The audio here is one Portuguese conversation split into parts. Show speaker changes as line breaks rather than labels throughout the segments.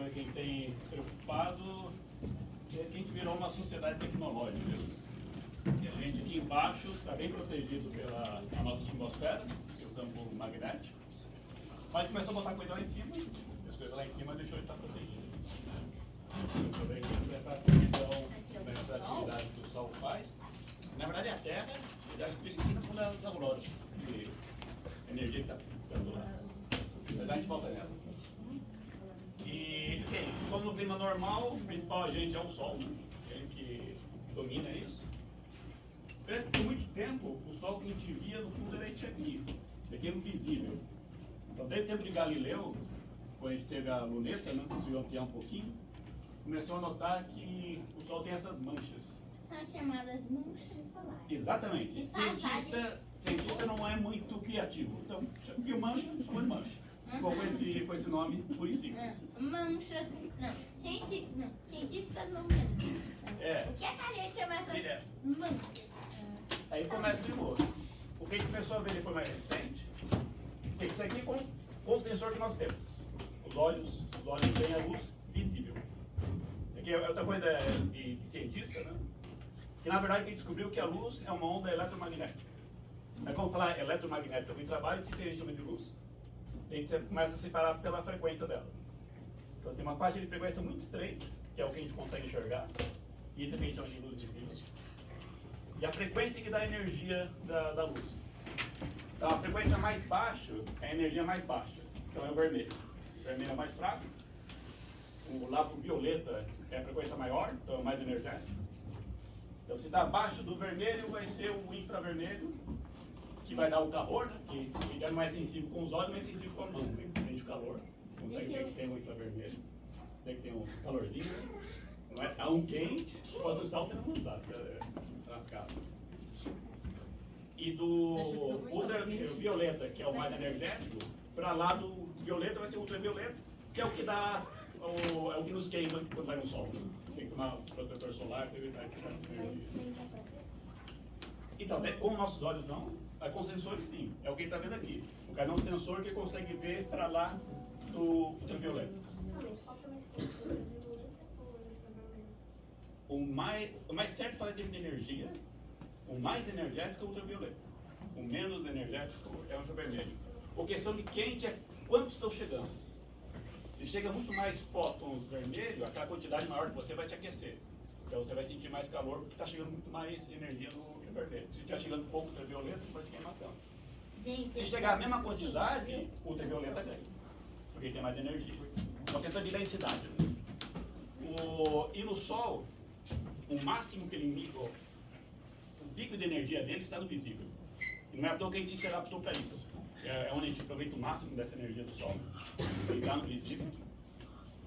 coisa que a gente tem se preocupado desde que a gente virou uma sociedade tecnológica. E a gente aqui embaixo está bem protegido pela a nossa atmosfera, pelo campo magnético, mas começou a botar coisa lá em cima, e as coisas lá em cima deixou de estar protegido. Então, daí tem que prestar atenção nessa atividade que o Sol faz. Na verdade, a Terra já explica com as auroras, que energia que está ficando lá. Mas a gente volta nela. E, bem, como no clima normal, o principal agente é o Sol, né? Ele que domina isso. Parece que por muito tempo, o Sol que a gente via, no fundo, era esse aqui. Esse aqui é invisível. Então, desde o tempo de Galileu, quando a gente teve a luneta, né, conseguiu ampliar um pouquinho, começou a notar que o Sol tem essas manchas.
São chamadas manchas solares.
Exatamente.
E
Cientista não é muito criativo. Então, viu mancha, chamou de mancha. Ficou com esse nome puro e simples.
Manchas. Não. Cientistas não mesmo.
É.
O que a Karen chama essas
Direto.
manchas?
Aí começa de novo. O que a gente começou a ver depois mais recente, é que isso aqui com o sensor que nós temos. Os olhos têm a luz visível. Aqui é outra coisa de cientista, né? Que na verdade a gente descobriu que a luz é uma onda eletromagnética. Mas como falar eletromagnética em trabalho, o que a gente chama de luz? A gente começa a separar pela frequência dela. Então tem uma faixa de frequência muito estreita, que é o que a gente consegue enxergar. E isso é o que a gente chama de luz visível. E a frequência que dá a energia da luz. Então a frequência mais baixa é a energia mais baixa. Então é o vermelho. O vermelho é mais fraco. Lá para o violeta é a frequência maior, então é mais energético. Então se está abaixo do vermelho vai ser o infravermelho, que vai dar o calor, né? Que já não é sensível com os olhos, mas é sensível com a mão, né? Sente o calor. Você consegue ver que tem um infravermelho. Você vê que tem um calorzinho, né? Não é tão quente, se fosse o sol você não sabe, lascado. E do ultravioleta, que é o mais energético, para lá do violeta vai ser o ultravioleta, que é o que dá, é o que nos queima quando vai no sol. Tem que tomar protetor solar para evitar esse tipo de energia. Então, com nossos olhos não, mas com sensores sim, é o que a gente está vendo aqui. O cara é um sensor que consegue ver para lá do ultravioleta. O mais certo para termos de energia, o mais energético é o ultravioleta. O menos energético é o infravermelho. A questão de quente é quantos estão chegando. Se chega muito mais fótons vermelho, aquela quantidade maior de você vai te aquecer. Então você vai sentir mais calor porque está chegando muito mais energia no infravermelho. Se estiver chegando pouco ultravioleta, você vai te queimar tanto. Se chegar a mesma quantidade, o ultravioleta ganha. Porque tem mais energia. Uma questão de densidade. E no Sol, o máximo que ele emite, o pico de energia dele está no visível. E não é à toa que a gente se adaptou para isso. É onde a gente aproveita o máximo dessa energia do Sol. Ele está no visível.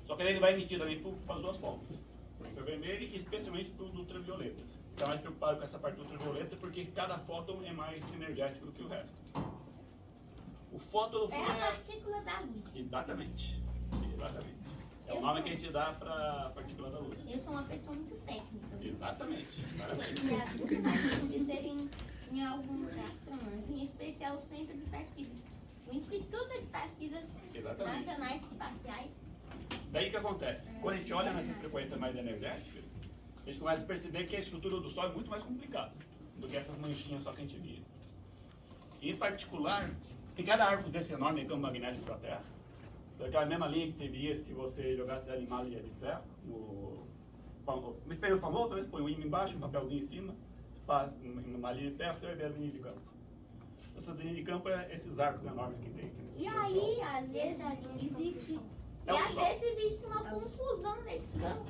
Só que ele vai emitir também para as duas fontes. Para o infravermelho e especialmente para o ultravioleta. Está mais preocupado com essa parte do ultravioleta porque cada fóton é mais energético do que o resto. O fóton
é a partícula da luz.
Exatamente. É o nome que a gente dá para a partícula da luz.
Eu sou uma pessoa muito técnica.
Exatamente. Parabéns.
E a tudo mais de ser em algum lugar, em especial o Centro de Pesquisas, o Instituto de Pesquisas
Exatamente.
Nacionais Espaciais.
Daí o que acontece? Quando a gente olha nessas frequências mais energéticas, a gente começa a perceber que a estrutura do Sol é muito mais complicada do que essas manchinhas só que a gente via. E, em particular, tem cada arco desse enorme campo magnético para a Terra. Então, aquela mesma linha que você via se você jogasse ela em malha de ferro, um espelho famoso, você põe um imã embaixo, um papelzinho em cima, uma linha de ferro, você vai ver a linha de campo. Essa linha de campo é esses arcos enormes que tem.
E aí, às vezes, existe uma confusão nesse campo.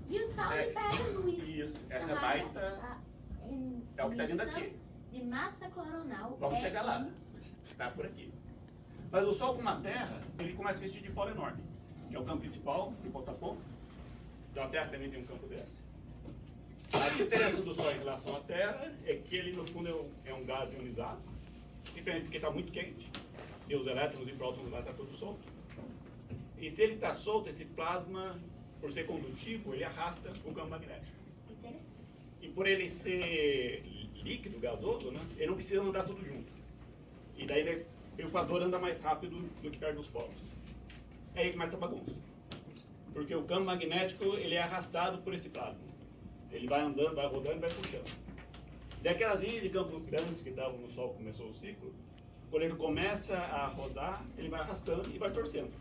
E o Sol libera luz.
Isso, essa baita é o que está vindo aqui.
De massa coronal.
Vamos chegar lá. Está por aqui. Mas o Sol com a Terra, ele começa a vestir de polo enorme, que é o campo principal, de ponta a ponta. Então a Terra também tem um campo desse. A diferença do Sol em relação à Terra é que ele, no fundo, é um gás ionizado, diferente porque está muito quente, e os elétrons e prótons lá estão tudo solto. E se ele está solto, esse plasma, por ser condutivo, ele arrasta o campo magnético. E por ele ser líquido, gasoso, né, ele não precisa andar tudo junto. E daí o Equador anda mais rápido do que perto dos polos. Aí começa a bagunça. Porque o campo magnético ele é arrastado por esse plasma. Ele vai andando, vai rodando, vai puxando. Daquelas linhas de campo grandes que estavam no Sol, começou o ciclo, quando ele começa a rodar, ele vai arrastando e vai torcendo.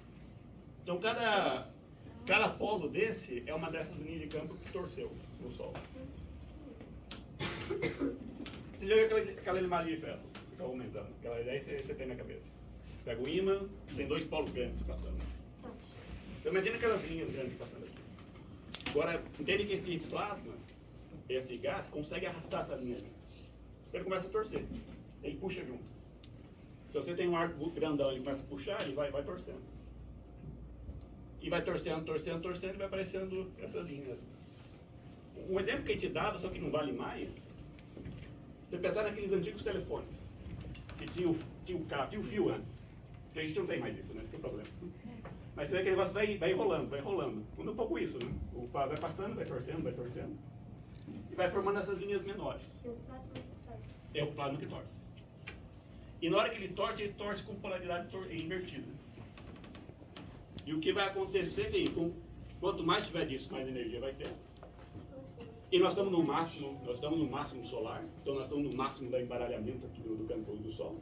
Então cada polo desse é uma dessas linhas de campo que torceu no Sol. Você já viu aquela animalia de ferro que está aumentando? Aquela ideia você tem na cabeça. Pega o ímã, tem dois polos grandes passando. Então imagina aquelas linhas grandes passando aqui. Agora, entende que esse plasma, esse gás, consegue arrastar essa linha ali. Ele começa a torcer. Ele puxa junto. Se você tem um arco grandão e começa a puxar, ele vai torcendo. E vai torcendo, torcendo, torcendo, e vai aparecendo essas linhas. Um exemplo que a gente dava, só que não vale mais, você pensar naqueles antigos telefones, que tinha o fio antes. Porque a gente não tem mais isso, né? Esse que é o problema. Mas você vê que o negócio vai enrolando, vai enrolando. Quando um pouco isso, né? O plasma vai passando, vai torcendo. E vai formando essas linhas menores. É o plasma que torce. E na hora que ele torce com polaridade invertida. E o que vai acontecer, quanto mais tiver disso, mais energia vai ter. E nós estamos no máximo solar, então nós estamos no máximo do embaralhamento aqui do campo do Sol.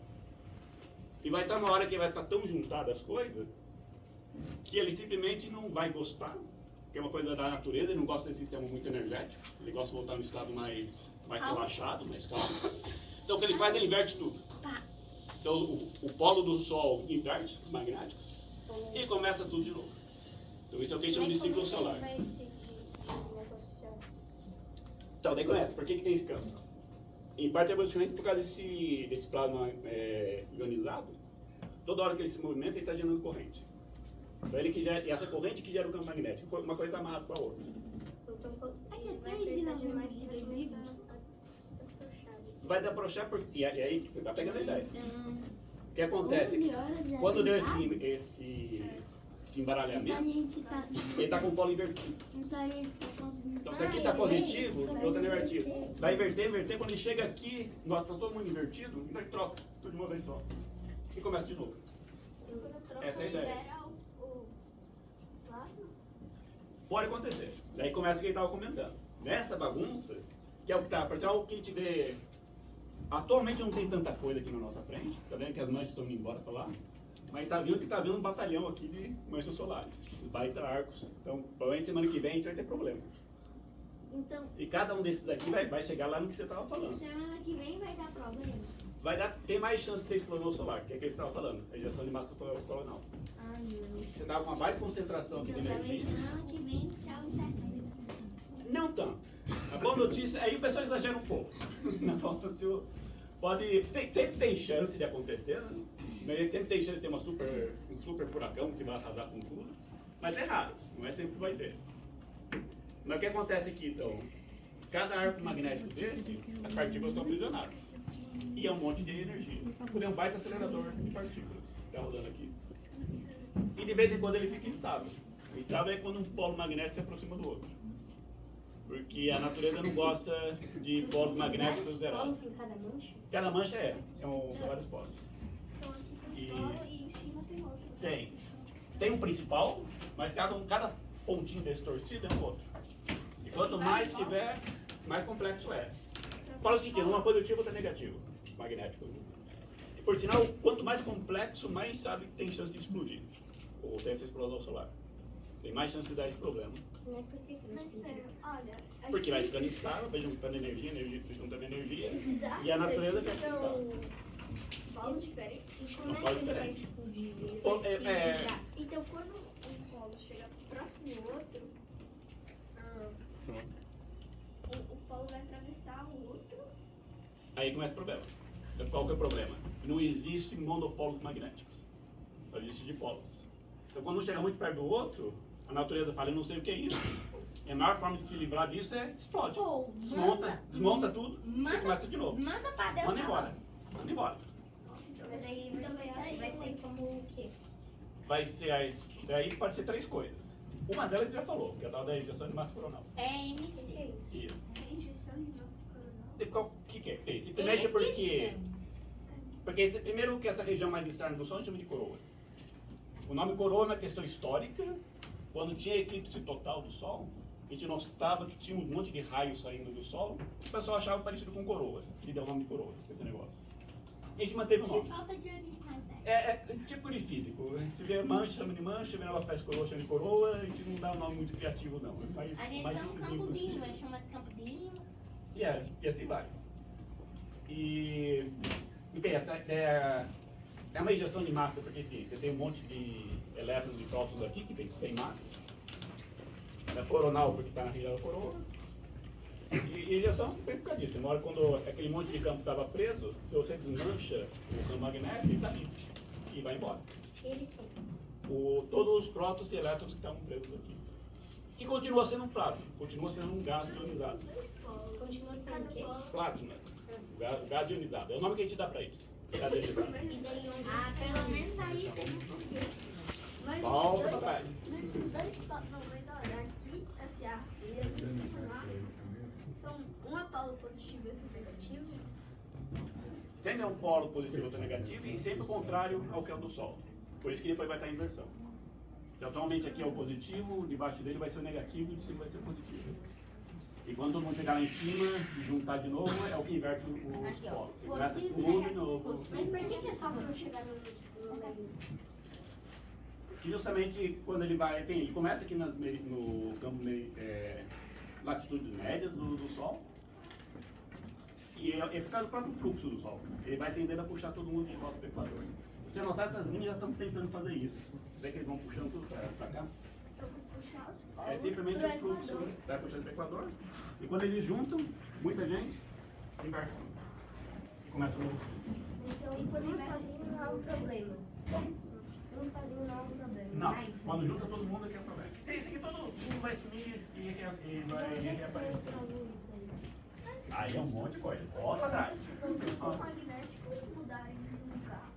E vai estar uma hora que vai estar tão juntadas as coisas, que ele simplesmente não vai gostar, que é uma coisa da natureza, ele não gosta desse sistema muito energético, ele gosta de voltar no estado mais relaxado, mais calmo. Então o que ele faz, ele inverte tudo. Então o polo do Sol inverte, os magnéticos, e começa tudo de novo. Então isso é o que a gente chama de ciclo solar. Então, daí começa. Por que tem esse campo? Em parte é evolucionante por causa desse plasma ionizado. Toda hora que ele se movimenta, ele está gerando corrente. Então, e essa corrente que gera o campo magnético. Uma coisa está amarrada com a outra. Vai dar brochar porque... E aí você está pegando a ideia. O que acontece? Quando deu esse embaralhamento, ele está com o polo invertido. Então, se aqui está positivo, o outro é negativo. Vai inverter, quando ele chega aqui, nós está todo mundo invertido, então ele troca, tudo de uma vez só. E começa de novo. Essa é a ideia. Pode acontecer. Daí começa o que ele estava comentando. Nessa bagunça, que é o que está aparecendo, o que a gente vê. Atualmente não tem tanta coisa aqui na nossa frente, tá vendo que as mães estão indo embora para lá. Mas tá vendo um batalhão aqui de manchas solares, esses baita arcos. Então, provavelmente semana que vem a gente vai ter problema.
Então,
e cada um desses aqui vai chegar lá no que você estava falando.
Semana que vem vai dar problema.
Tem mais chance de ter explosão solar, que é o que eles estavam falando, a injeção de massa coronal.
Ai, não.
Você estava com uma baita concentração aqui de energia.
Semana que vem, tchau, internet.
Não tanto. A boa notícia, aí o pessoal exagera um pouco. Sempre tem chance de acontecer, né? Sempre tem chance de ter um super furacão que vai arrasar com tudo. Mas é raro, não é sempre que vai ter. Mas o que acontece aqui, então? Cada arco magnético desse, as partículas são aprisionadas. E é um monte de energia. Por um baita acelerador de partículas que está rodando aqui. E de vez em quando ele fica instável. O instável é quando um polo magnético se aproxima do outro. Porque a natureza não gosta de polos magnéticos zerados.
Polos em cada mancha?
Cada mancha são vários polos.
Então aqui tem um polo e em cima tem outro.
Tem um principal, mas cada pontinho desse torcido é um outro. E quanto mais tiver, mais complexo é. Fala o seguinte, uma positiva outra negativa, magnético. E por sinal, quanto mais complexo, mais sabe que tem chance de explodir. Ou tem essa explosão solar. Tem mais chance de dar esse problema.
Mas espera, olha...
Porque vai ficando estável, vai juntando energia juntando energia. E a natureza quer ficar.
Polos diferentes?
São polos diferentes.
Então, quando um polo chega próximo do outro, o polo vai atravessar o outro?
Aí começa o problema. Qual que é o problema? Não existe monopolos magnéticos. Só existe dipolos. Então, quando um chega muito perto do outro, a natureza fala, eu não sei o que é isso. E a maior forma de se livrar disso é explode. Desmonta tudo e começa de novo.
Manda pra Deus.
Manda embora.
Mas aí vai ser como o quê?
Daí pode ser três coisas. Uma delas já falou, que é a tal da injeção de massa coronal.
É MC.
Isso.
É injeção de massa coronal.
O que é? Tem. Simplesmente porque primeiro que essa região mais externa do Sol a gente chama de coroa. O nome coroa é uma questão histórica Quando tinha eclipse total do Sol, a gente notava que tinha um monte de raios saindo do Sol, o pessoal achava parecido com coroa, que deu o nome de coroa, esse negócio. A gente manteve o nome.
Que falta de originalidade.
É tipo de físico. A gente vê mancha, chama de mancha, vê ela faz coroa, chama de coroa, a gente não dá um nome muito criativo, não. Mas,
A gente
mais
tem um campo de ímã, chama de campo de ímã.
E assim vai. E, enfim, é uma injeção de massa, porque enfim, você tem um monte de elétrons e prótons aqui que tem massa. É coronal, porque está na região da coroa. E injeção você tem por causa disso. Uma hora quando aquele monte de campo estava preso, se você desmancha o campo magnético, ele está livre. E vai embora.
Ele tem.
Todos os prótons e elétrons que estavam presos aqui. Que continua sendo um plasma, continua sendo um gás ionizado.
Continua sendo o quê?
Plasma. O gás ionizado. É o nome que a gente dá para isso. Gás ionizado.
Pelo menos aí tem um porquê.
Volta para trás.
Dois polos, mas olha, aqui, essa árvore, são um é polo positivo e outro negativo.
Sempre é um polo positivo e outro negativo, e sempre o contrário ao que é o do Sol. Por isso que depois vai estar em inversão. Então, atualmente aqui é o positivo, debaixo dele vai ser o negativo e de cima vai ser o positivo. E quando todo mundo chegar lá em cima e juntar de novo, é o que inverte os polos. Inverte o mundo de novo.
Mas por que só não chegar no meio?
Que justamente quando ele vai, enfim, ele começa aqui no campo latitudes médias do Sol, e é por causa do próprio fluxo do Sol. Ele vai tendendo a puxar todo mundo de volta para o Equador. Se você notar, essas linhas já estão tentando fazer isso. Vê que eles vão puxando tudo para cá?
Eu vou puxar os polos.
É simplesmente o fluxo, vai puxando para o Equador, e quando eles juntam, muita gente inverte tudo. E começa um novo ciclo.
Então, e quando um sozinho não é um problema. Um sozinho não é um problema.
Não, quando junta todo mundo é que é o problema. Isso aqui todo mundo vai sumir e vai reaparecer. Aí é um monte de coisa. Volta pra trás.
O magnético mudarem de lugar.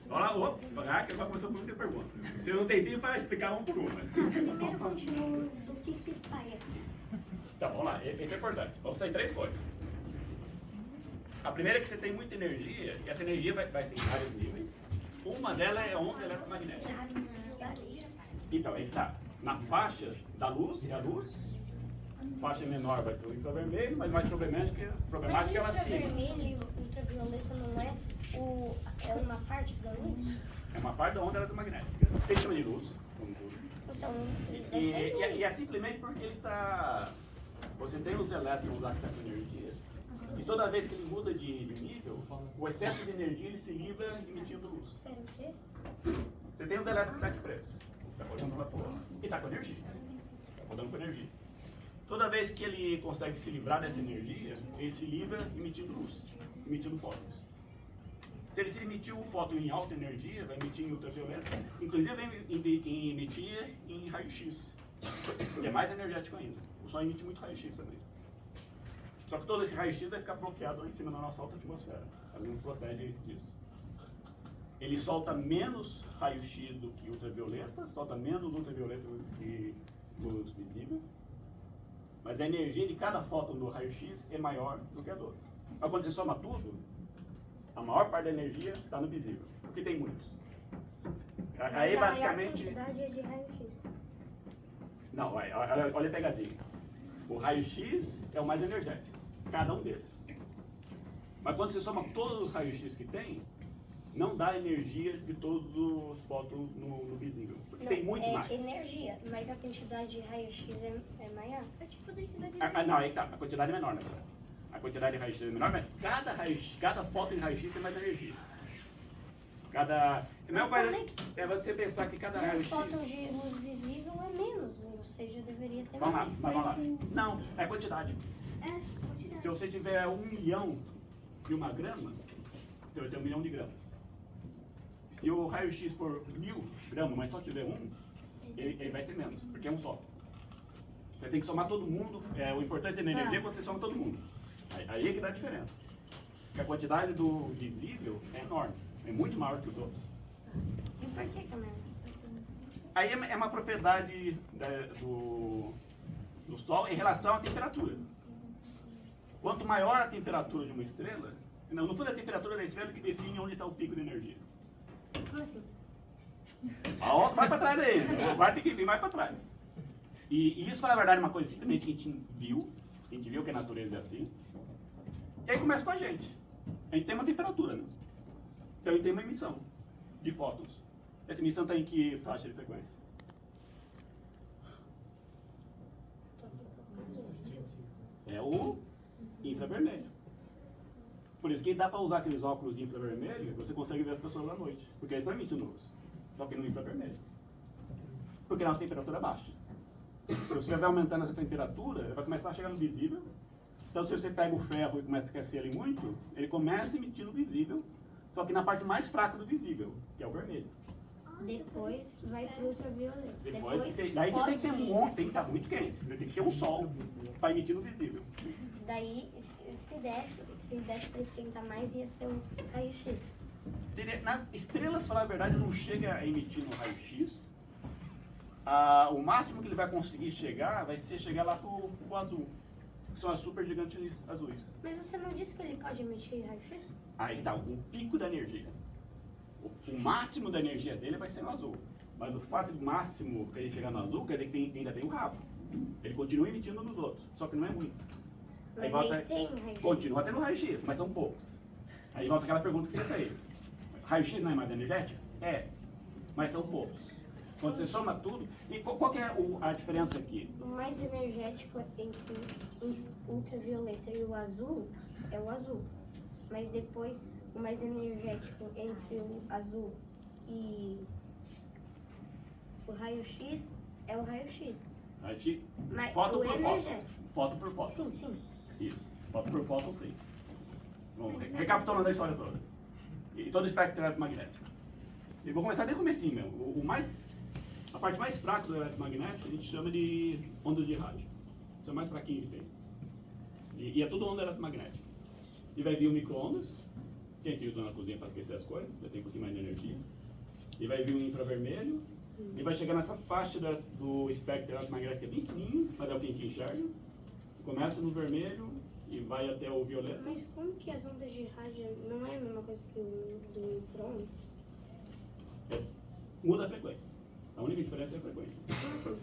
Olha lá, opa, devagar, que vai começar por muita pergunta. Você não tem tempo para explicar uma por uma.
Primeiro continuo do que sai aqui.
Tá, vamos lá, esse é importante. Vamos sair três coisas. A primeira é que você tem muita energia, e essa energia vai ser em vários níveis. Uma delas é a onda eletromagnética. Então, aí tá. Na faixa da luz, é a luz. Faixa menor vai ter o infravermelho, mas mais problemática é ela sim.
O ultravermelho e o ultravioleta não é uma parte da luz?
É uma parte da onda eletromagnética. Ele chama de luz, como tudo.
Então,
E é simplesmente porque ele está. Você tem os elétrons lá que estão com energia, e toda vez que ele muda de nível, o excesso de energia ele se livra emitindo luz.
Espera o quê?
Você tem os elétrons que estão aqui presos, está rodando lá por lá, e está com energia. Está rodando com energia. Toda vez que ele consegue se livrar dessa energia, ele se livra emitindo luz, emitindo fótons. Se ele se emitir um fóton em alta energia, vai emitir em ultravioleta, inclusive vai emitir em raio-x, que é mais energético ainda. O Sol emite muito raio-x também. Só que todo esse raio-x vai ficar bloqueado lá em cima da nossa alta atmosfera. Ele não protege disso. Ele solta menos raio-x do que ultravioleta, solta menos ultravioleta do que luz visível, mas a energia de cada fóton do raio-x é maior do que a do outro. Mas quando você soma tudo, a maior parte da energia está no visível, porque tem muitos. Aí basicamente.
A quantidade é de raio-x.
Não, olha a pegadinha. O raio-x é o mais energético, cada um deles. Mas quando você soma todos os raios-x que tem, não dá energia de todos os fótons no visível. Porque tem muito mais.
Energia, mas a quantidade de raio-x é maior? É tipo a densidade de
Não, aí tá, a quantidade é menor, né? A quantidade de raio-x é menor, mas cada fóton de raio-x tem mais energia. É você pensar que cada raio-x.
Fóton de luz visível é menos, ou seja, deveria ter
Vamos lá,
mais.
vamos lá. Não, é a quantidade.
É, quantidade.
Se você tiver 1 milhão de uma grama, você vai ter 1 milhão de gramas. Se o raio-x for 1000 gramas, mas só tiver um, ele vai ser menos, porque é um só. Você tem que somar todo mundo. O importante na energia é que você soma todo mundo. Aí é que dá a diferença. Porque a quantidade do visível é enorme. É muito maior que os outros.
E por que, Camila?
Aí é uma propriedade do Sol em relação à temperatura. Quanto maior a temperatura de uma estrela, no fundo é a temperatura da estrela que define onde está o pico de energia.
Como assim?
A outra vai para trás ainda. Vai ter que vir mais para trás. E isso, na verdade, é uma coisa simplesmente que a gente viu que a natureza é assim. E aí começa com a gente. A gente tem uma temperatura, né? Então a gente tem uma emissão de fótons. Essa emissão está em que faixa de frequência? É o infravermelho. Por isso que dá para usar aqueles óculos de infravermelho, você consegue ver as pessoas à noite. Porque eles estão emitindo luz. Só que no infravermelho. Porque a nossa temperatura é baixa. Se você vai aumentando essa temperatura, ele vai começar a chegar no visível. Então se você pega o ferro e começa a aquecer ele muito, ele começa emitindo visível, só que na parte mais fraca do visível, que é o vermelho.
Depois vai pro ultravioleta.
Daí você tem que ter tem que estar muito quente. Você tem que ter um sol para emitir no visível.
Daí, se desse para esquentar mais, ia ser um raio-x.
Estrelas, falar a verdade, não chega a emitir no raio-x. O máximo que ele vai conseguir chegar vai ser chegar lá pro azul, que são as supergigantes azuis.
Mas você não disse que ele pode emitir raio-x?
Aí tá, o pico da energia. O máximo da energia dele vai ser no azul. Mas o fato de máximo que ele chegar no azul quer dizer que ainda tem o rabo. Ele continua emitindo nos outros, só que não é muito. Aí
Mas
volta,
ele tem raio-x.
continua tendo raio-x, mas são poucos. Aí volta aquela pergunta que você fez. Raio-x não é mais energético? É, mas são poucos. Quando você soma tudo, e qual que é a diferença aqui?
O mais energético entre o ultravioleta e o azul é o azul. Mas depois, o mais energético entre o azul e o raio-x é o raio-x.
Raio-x,
Mas
fóton
o
por fóton.
energético.
Fóton por fóton.
Sim, sim.
Isso, fóton por fóton, sim. Vamos, recapitulando a história toda. E todo o espectro eletromagnético. E vou começar desde o comecinho mesmo. A parte mais fraca do eletromagnético a gente chama de ondas de rádio. Isso é o mais fraquinho que tem. E é tudo onda eletromagnética. E vai vir o micro-ondas, que a gente usa na cozinha para esquecer as coisas, já tem um pouquinho mais de energia. E vai vir o infravermelho, e vai chegar nessa faixa do espectro eletromagnético que é bem fininho, mas é o que a gente enxerga. Começa no vermelho e vai até o violeta.
Mas como que as ondas de rádio não é a mesma coisa que o do micro-ondas?
Muda a frequência. A única diferença é a frequência.
Como assim?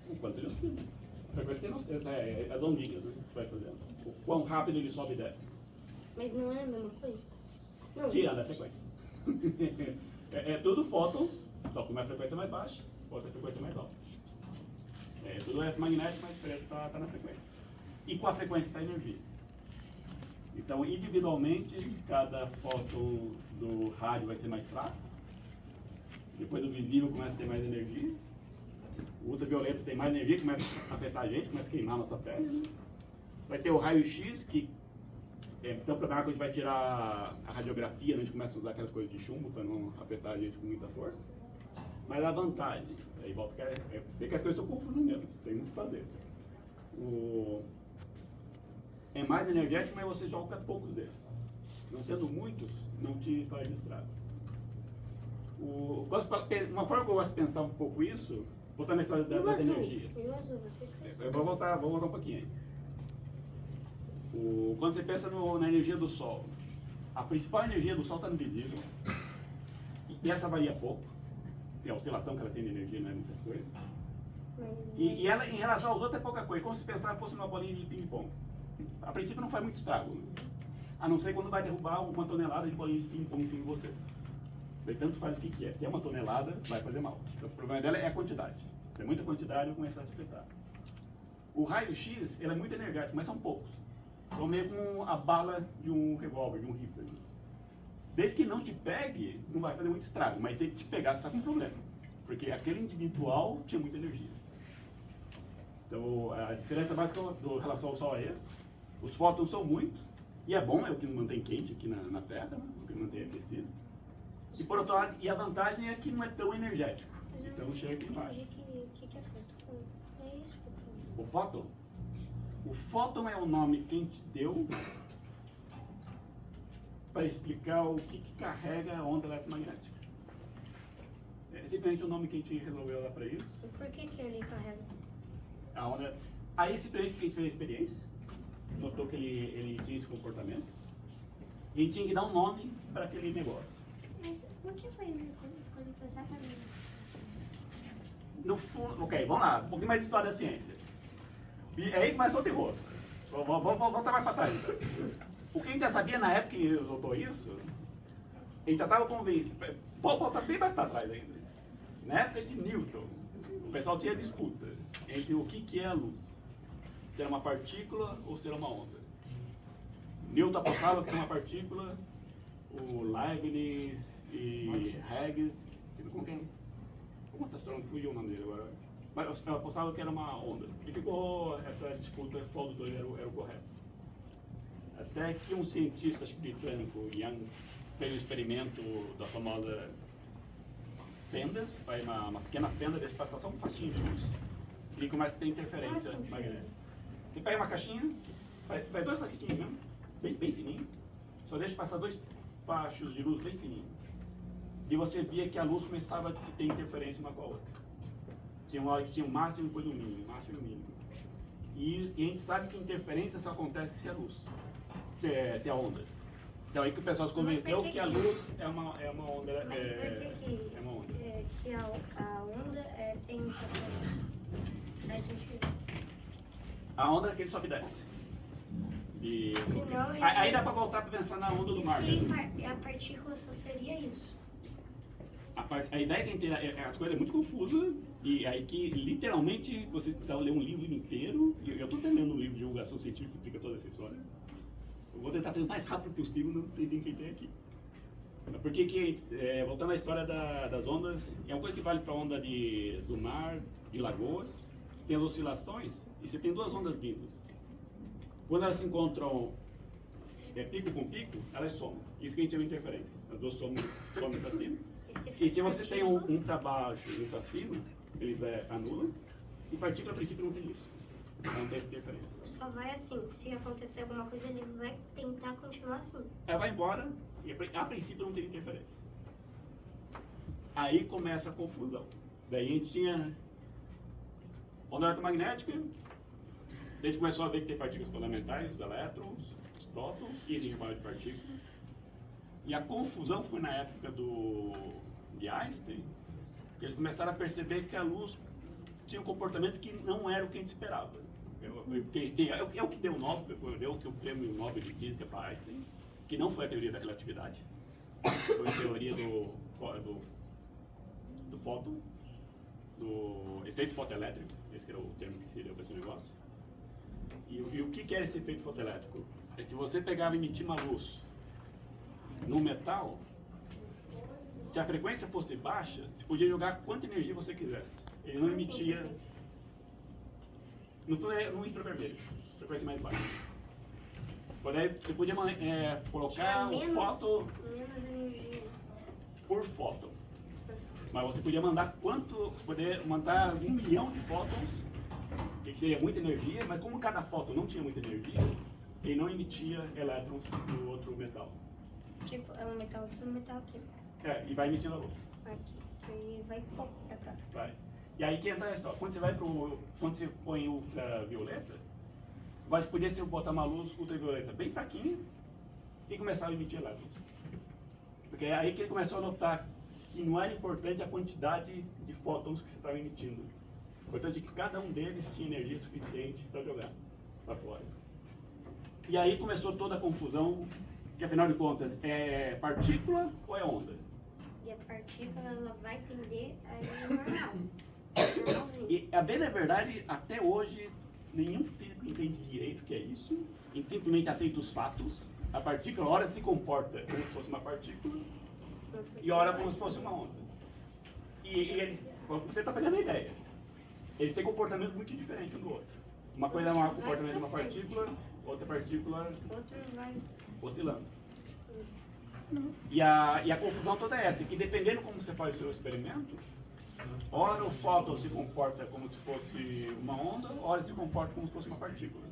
O quanto ele oscila. A frequência tem as ondinhas, né, que vai fazendo. O quão rápido ele sobe e desce.
Mas não é a mesma coisa? Não.
Tirando a frequência. é tudo fótons, só que uma frequência mais baixa, outra frequência mais alta. Tudo é magnético, mas a diferença está na frequência. E com a frequência está a energia. Então, individualmente, cada fóton do rádio vai ser mais fraco. Depois do visível começa a ter mais energia. O ultravioleta tem mais energia, começa a afetar a gente, começa a queimar a nossa pele. Vai ter o raio-x, que tem um problema que a gente vai tirar a radiografia, né? A gente começa a usar aquelas coisas de chumbo para não afetar a gente com muita força. Mas a vantagem, aí volta que ver que as coisas estão confusas mesmo, tem muito o que fazer. É mais energético, mas você joga poucos deles. Não sendo muitos, não te faz estrago. Uma forma que eu gosto de pensar um pouco isso, voltando na história das energias.
E o azul, você esqueceu.
Eu vou voltar um pouquinho aí. Quando você pensa na energia do Sol, a principal energia do Sol está no visível. E essa varia pouco. Tem a oscilação que ela tem de energia, não é muitas coisas. E ela, em relação aos outros, é pouca coisa. Como se pensar fosse uma bolinha de ping-pong. A princípio não faz muito estrago. A não ser quando vai derrubar uma tonelada de bolinha de ping-pong em cima de você. Daí tanto faz o que é. Se é uma tonelada, vai fazer mal. Então, o problema dela é a quantidade. Se é muita quantidade, vai começar a te afetar. O raio-x, ele é muito energético, mas são poucos. Então, meio com a bala de um revólver, de um rifle. Desde que não te pegue, não vai fazer muito estrago. Mas se ele te pegar, você está com problema. Porque aquele individual tinha muita energia. Então, a diferença básica em relação ao Sol é essa. Os fótons são muitos. E é bom, é o que nos mantém quente aqui na Terra, né? O que nos mantém aquecido. E por outro lado, a vantagem é que não é tão energético. Então chega aqui embaixo.
O que é fóton? É isso que eu tô...
O fóton? O fóton é o nome que a gente deu para explicar o que carrega a onda eletromagnética. É simplesmente o nome que a gente resolveu dar para isso.
E por que ele carrega?
A onda... Aí simplesmente porque a gente fez a experiência, notou que ele tinha esse comportamento, e a gente tinha que dar um nome para aquele negócio.
Por que foi escolhido exatamente?
No fundo, ok, vamos lá, um pouquinho mais de história da ciência. E aí começou o terrosco. Vamos voltar mais para trás. Então. O que a gente já sabia na época que resolveu isso, a gente já estava convencido. Pode voltar bem mais para trás ainda. Na época de Newton, o pessoal tinha disputa entre o que é a luz. Se era uma partícula ou se era uma onda. Newton apostava que era uma partícula, o Leibniz e Higgs, com quem? Como astrônomo, fugiu o nome dele agora. Mas eu apostava que era uma onda. E ficou essa disputa qual dos dois era o correto. Até que um cientista britânico, Young, fez o experimento da famosa fendas, faz uma pequena fenda, deixa passar só um faixinho de luz. E começa a ter interferência magnética. Você pega uma caixinha, vai dois plastiquinhos mesmo, bem fininho, só deixa passar dois fachos de luz bem fininho. E você via que a luz começava a ter interferência uma com a outra. Tinha uma hora que tinha o máximo e depois o mínimo, o máximo e o mínimo. E a gente sabe que interferência só acontece se é luz, se é onda. Então aí que o pessoal se convenceu que a luz é uma onda. É uma onda.
Que a onda tem interferência. A gente...
A onda é aquele sobe e desce. E
Senão,
aí dá para voltar para pensar na onda do mar.
Se a partícula só seria isso.
A ideia de entender as coisas é muito confusa, e aí que literalmente vocês precisavam ler um livro inteiro. Eu estou lendo um livro de divulgação científica que explica toda essa história. Eu vou tentar fazer o mais rápido possível, não tem quem tem aqui. Porque voltando à história das ondas, é uma coisa que vale para a onda do mar, de lagoas, tem as oscilações, e você tem duas ondas vindas. Quando elas se encontram pico com pico, elas somam. Isso que a gente chama de interferência. As duas somam para cima. E se você tem um para baixo e um para cima, eles anulam. E partícula, a princípio, não tem isso. Não tem essa diferença.
Só vai assim. Se acontecer alguma coisa, ele vai tentar continuar assim.
Ela vai embora e a princípio não tem interferência. Aí começa a confusão. Daí a gente tinha onda eletromagnética, a gente começou a ver que tem partículas fundamentais, os elétrons, os prótons, e a gente chamava de partículas. E a confusão foi na época de Einstein, que eles começaram a perceber que a luz tinha um comportamento que não era o que a gente esperava. É o que deu o prêmio Nobel de Física para Einstein, que não foi a teoria da relatividade, foi a teoria do fóton, do efeito fotoelétrico, esse era o termo que se deu para esse negócio. E o que era esse efeito fotoelétrico? É se você pegava e emitia uma luz no metal, se a frequência fosse baixa, você podia jogar quanta energia você quisesse. Ele não emitia. No infravermelho, frequência mais baixa. Porém, você podia colocar o fóton por fóton. Mas você podia mandar poder mandar 1 milhão de fótons, que seria muita energia, mas como cada fóton não tinha muita energia, ele não emitia elétrons do outro metal.
Tipo, é um metal aqui.
E vai emitindo a luz.
Aqui. E vai pouco pra cá.
Vai. E aí que entra a história. Quando você põe ultravioleta, você podia botar uma luz ultravioleta bem fraquinha e começar a emitir elétrons. Porque é aí que ele começou a notar que não era importante a quantidade de fótons que você estava emitindo. O importante é que cada um deles tinha energia suficiente para jogar para fora. E aí começou toda a confusão, que afinal de contas é partícula ou é onda?
E a partícula ela vai tender a ir normal.
E a bem na verdade, até hoje, nenhum físico entende direito o que é isso. A gente simplesmente aceita os fatos. A partícula, ora se comporta como se fosse uma partícula e ora como se fosse uma onda. E você está pegando a ideia. Eles têm comportamento muito diferente um do outro. Uma coisa é o comportamento de uma partícula, outra partícula oscilando. E a confusão toda é essa, que dependendo como você faz o seu experimento, ora o fóton se comporta como se fosse uma onda, ora se comporta como se fosse uma partícula.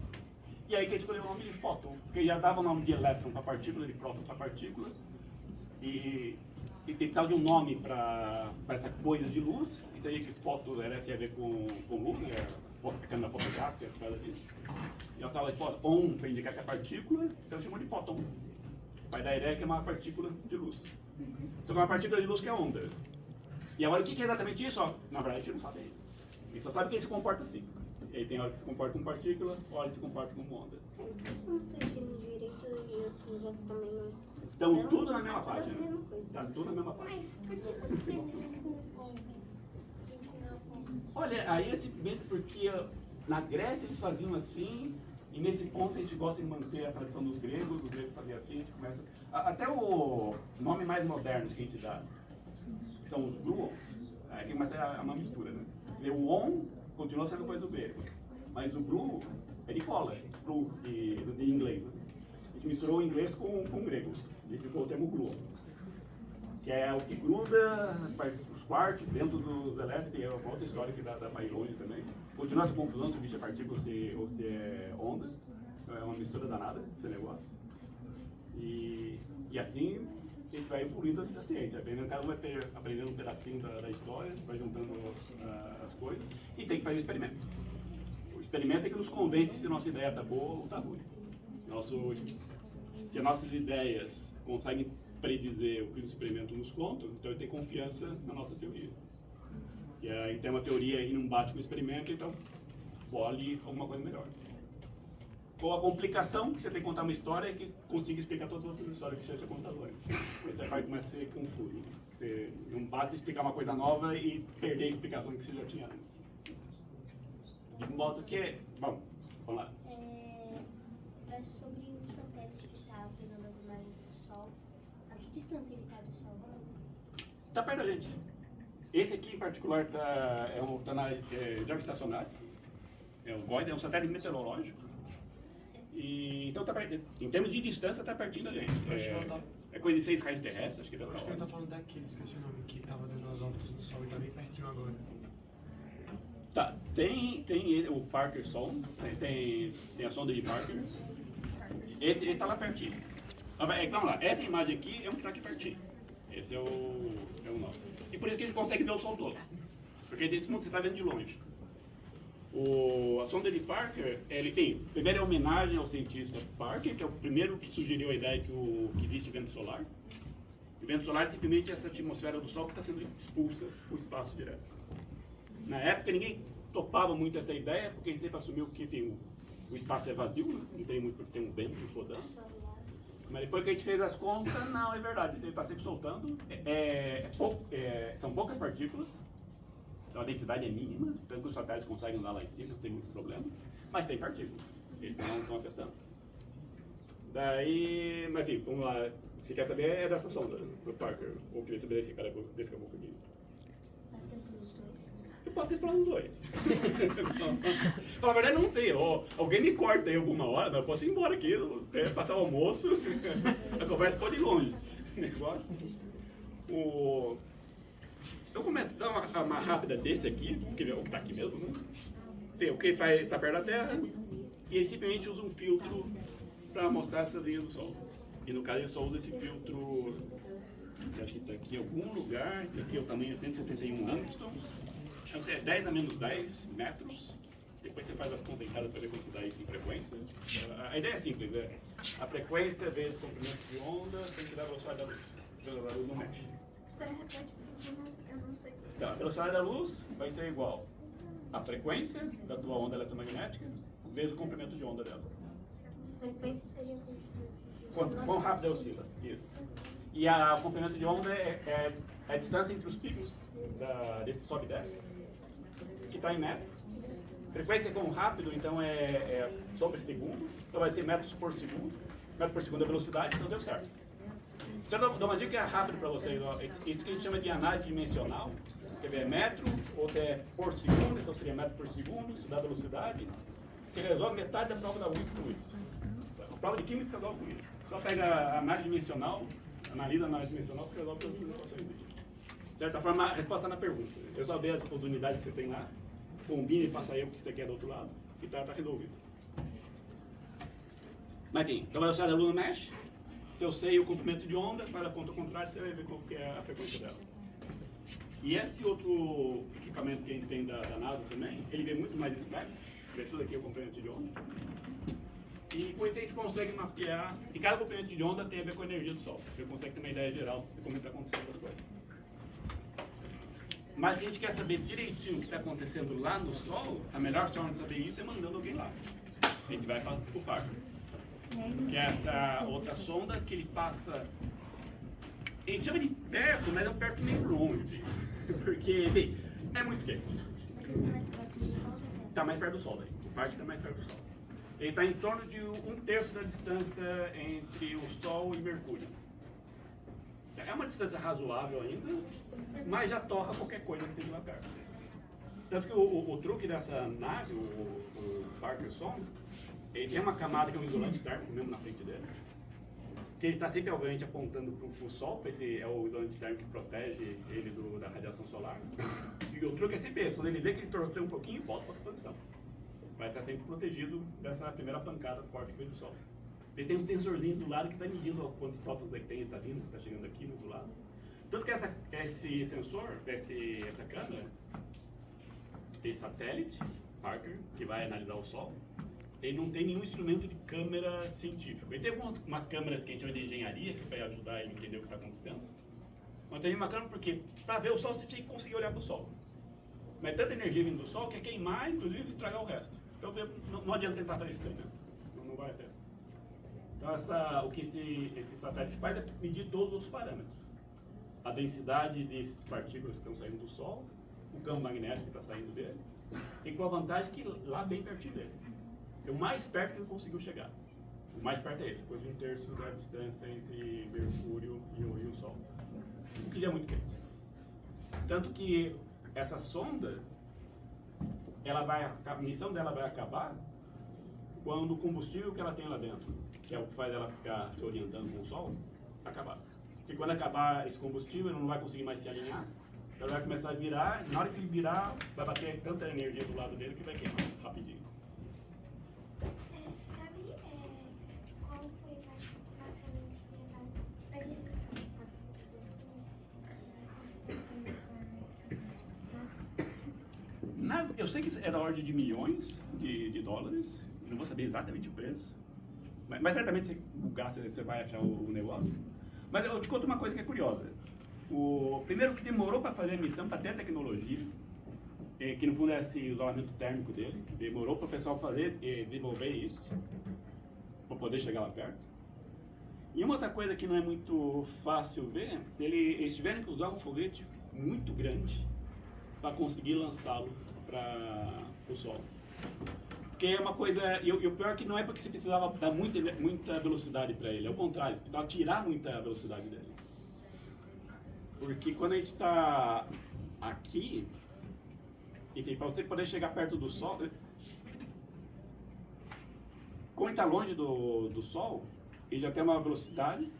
E aí que escolheu o nome de fóton, porque já dava o nome de elétron para partícula, de próton para partícula, e tem tal de um nome para essa coisa de luz. Isso aí que fóton tinha a ver com luz, a câmera fotográfica, por causa disso. E eu estava fóton para indicar que é partícula, então chamou de fóton. Vai dar a ideia que é uma partícula de luz. Só que é uma partícula de luz que é onda. E agora o que é exatamente isso? Ó, na verdade a gente não sabe ainda. A gente só sabe que ele se comporta assim. Ele tem hora que se comporta como partícula, hora que se comporta como onda.
Isso não está entendendo direito e os outros também não.
Então tudo na mesma
Tudo a
página.
mesma coisa.
Tá tudo na mesma página.
Mas por que você tem isso com
Olha, aí é simplesmente porque na Grécia eles faziam assim, e nesse ponto a gente gosta de manter a tradição dos gregos faziam assim, a gente começa. Até o nome mais moderno que a gente dá, que são os gluons, aí que começa uma mistura, né? Você vê o on continua sendo coisa do grego, mas o glue é de cola, glue de inglês. Né? A gente misturou o inglês com o grego, e ficou o termo gluon, que é o que gruda os quarks dentro dos elétrons, tem uma outra história que dá mais longe também. Continua essa confusão se o bicho é partícula ou se é onda, é uma mistura danada esse negócio. E assim a gente vai evoluindo a ciência, cada um vai aprendendo um pedacinho da história, vai juntando as coisas, e tem que fazer o experimento. O experimento é que nos convence se a nossa ideia está boa ou está ruim. Se as nossas ideias conseguem predizer o que o experimento nos conta, então eu tenho confiança na nossa teoria. E aí tem uma teoria e não bate com o experimento, então escolhe alguma coisa melhor. Ou a complicação que você tem que contar uma história que consiga explicar todas as outras histórias que você já tinha contado antes. Essa parte começa a ser confuso. Você não basta explicar uma coisa nova e perder a explicação que você já tinha antes. De modo que... Bom, vamos lá.
É sobre o satélite que está pegando as imagens do Sol. A que distância ele está do Sol?
Está perto da gente. Esse aqui em particular tá na geoestacionário. O GOES é um satélite meteorológico. E, então, em termos de distância, está pertinho da gente. É coisa de 6 raios terrestres, acho que dessa
Acho que
hora.
ele tá falando daquele, esqueci o nome, que tava dando as órbitas do Sol e tá bem pertinho agora.
Tá, tem o Parker Sound, tem a sonda de Parker. Esse está lá pertinho. Vamos lá, essa imagem aqui é um que está aqui pertinho. Esse é o nosso. E por isso que a gente consegue ver o Sol todo. Porque desse mundo você está vendo de longe. A sonda de Parker, ele tem, primeiro é homenagem ao cientista Parker, que é o primeiro que sugeriu a ideia que existe vento solar. O vento solar é simplesmente essa atmosfera do Sol que está sendo expulsa para o espaço direto. Na época ninguém topava muito essa ideia, porque a gente sempre assumiu que, enfim, o espaço é vazio, né? Não tem muito porque tem um vento rodando. Mas depois que a gente fez as contas, não, é verdade, ele está sempre soltando. São poucas partículas. Então a densidade é mínima, tanto que os satélites conseguem andar lá em cima sem muito problema, mas tem partículas, eles não estão afetando. Daí, mas enfim, vamos lá, o que você quer saber é dessa sonda, do Parker, ou queria saber desse caboclo aqui. Eu posso explorar os dois. Na verdade, não sei, alguém me corta aí alguma hora, mas eu posso ir embora aqui, passar o almoço, a conversa pode ir longe. Negócio. Eu vou dar uma rápida desse aqui, porque é o que está aqui mesmo, né? O que está perto da Terra, e ele simplesmente usa um filtro para mostrar essa linha do Sol. E no caso ele só usa esse filtro, acho que está aqui em algum lugar, esse aqui é o tamanho 171 angstroms, então é 10 a menos 10 metros. Depois você faz as contas em casa para ver quanto dá isso em frequência. A ideia é simples, a frequência vezes o comprimento de onda tem que dar a velocidade da luz. A velocidade da luz não mexe.
Espera, repete, eu não sei.
Então, a velocidade da luz vai ser igual à frequência da tua onda eletromagnética vezes o comprimento de onda dela.
Frequência seria
Quão rápido oscila? Isso. E o comprimento de onda é a distância entre os picos desse sobe e desce, que está em metros. Frequência com rápido, então é sobre segundo, então vai ser metros por segundo. Metro por segundo é a velocidade, então deu certo. Deixa eu dar uma dica rápida para vocês. Isso que a gente chama de análise dimensional, quer ver, é metro, outro é por segundo, então seria metro por segundo, isso dá velocidade. Você resolve metade da prova da USP com isso. A prova de química você resolve com isso. Só pega a análise dimensional, analisa a análise dimensional, você resolve todas as equações dele. De certa forma, a resposta está na pergunta. Eu só dei as oportunidades que você tem lá, combine e faça aí o que você quer do outro lado, e está resolvido. Mas enfim, então a velocidade da luz não mexe. Se eu sei o comprimento de onda, faz a conta ao contrário, você vai ver qual que é a frequência dela. E esse outro equipamento que a gente tem da NASA também, ele vê muito mais espectro, vê tudo aqui o comprimento de onda. E com isso a gente consegue mapear, e cada comprimento de onda tem a ver com a energia do Sol. Você consegue ter uma ideia geral de como está acontecendo as coisas. Mas a gente quer saber direitinho o que está acontecendo lá no Sol, a melhor forma de saber isso é mandando alguém lá. A gente vai para o Parker, que é essa outra sonda que ele passa. A gente chama de perto, mas é um perto meio longe, porque, bem, é muito quente. Está mais perto do Sol, daí. O Parker está mais perto do Sol. Ele está em torno de 1/3 da distância entre o Sol e Mercúrio. É uma distância razoável ainda, mas já torra qualquer coisa que esteja lá perto. Tanto que o truque dessa nave, o Parker Sonda, ele tem uma camada que é um isolante térmico mesmo na frente dele, que ele está sempre, obviamente, apontando para o Sol, esse é o isolante térmico que protege ele da radiação solar. E o truque é sempre esse, quando ele vê que ele torceu um pouquinho, volta para a posição. Vai estar sempre protegido dessa primeira pancada forte que veio do Sol. Ele tem uns sensorzinhos do lado que está medindo quantos prótons é que tem, está vindo, está chegando aqui do lado. Tanto que esse sensor, essa câmera, esse satélite, Parker, que vai analisar o Sol, ele não tem nenhum instrumento de câmera científico. Ele tem umas câmeras que a gente chama de engenharia, que vai ajudar ele a entender o que está acontecendo. Mas tem uma câmera porque, para ver o Sol, você tem que conseguir olhar para o Sol. Mas é tanta energia vindo do Sol que é queimar, inclusive, estragar o resto. Então não adianta tentar fazer isso daí, né? Não vai a pena. Então, o que esse satélite faz é medir todos os parâmetros. A densidade desses partículas que estão saindo do Sol, o campo magnético que está saindo dele, e com a vantagem que lá bem pertinho dele. É o mais perto que ele conseguiu chegar. O mais perto é esse, depois de 1/3 da distância entre Mercúrio e o Sol. O que já é muito quente. Tanto que essa sonda, a missão dela vai acabar quando o combustível que ela tem lá dentro, que é o que faz ela ficar se orientando com o Sol, acabar. Porque quando acabar esse combustível, ele não vai conseguir mais se alinhar, ela vai começar a virar, e na hora que ele virar, vai bater tanta energia do lado dele que vai queimar rapidinho.
Sabe qual foi basicamente
Eu sei que é da ordem de milhões de dólares, não vou saber exatamente o preço, mas certamente se bugar você vai achar o negócio. Mas eu te conto uma coisa que é curiosa. O primeiro que demorou para fazer a missão, para ter a tecnologia, que no fundo é esse isolamento térmico dele, demorou para o pessoal fazer e desenvolver isso, para poder chegar lá perto. E uma outra coisa que não é muito fácil ver, eles tiveram que usar um foguete muito grande para conseguir lançá-lo para o Sol. Porque é uma coisa, e o pior é que não é porque você precisava dar muita velocidade para ele, é o contrário, você precisava tirar muita velocidade dele. Porque quando a gente está aqui, enfim, para você poder chegar perto do Sol, como ele está longe do Sol, ele já tem uma velocidade,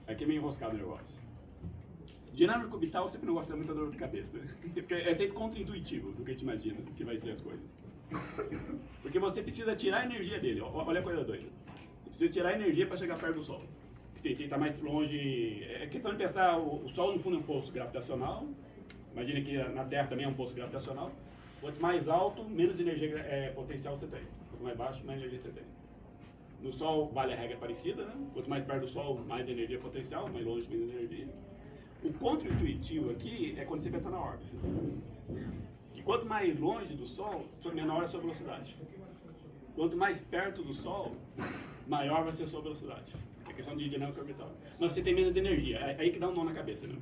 aqui é meio enroscado o negócio. Dinâmica orbital sempre não gosta muito da dor de cabeça, porque é sempre contra-intuitivo do que a gente imagina que vai ser as coisas. Porque você precisa tirar a energia dele, olha a coisa doida. Você precisa tirar a energia para chegar perto do Sol. Se está mais longe, é questão de pensar, o Sol no fundo é um poço gravitacional, imagina que na Terra também é um poço gravitacional. Quanto mais alto, menos energia potencial você tem. Quanto mais baixo, mais energia você tem. No Sol vale a regra parecida, né? Quanto mais perto do Sol, mais energia potencial, mais longe, menos energia. O contra-intuitivo aqui é quando você pensa na órbita. E quanto mais longe do Sol, menor é a sua velocidade. Quanto mais perto do Sol, maior vai ser a sua velocidade. É questão de dinâmica orbital. Mas você tem menos energia, é aí que dá um nó na cabeça, né?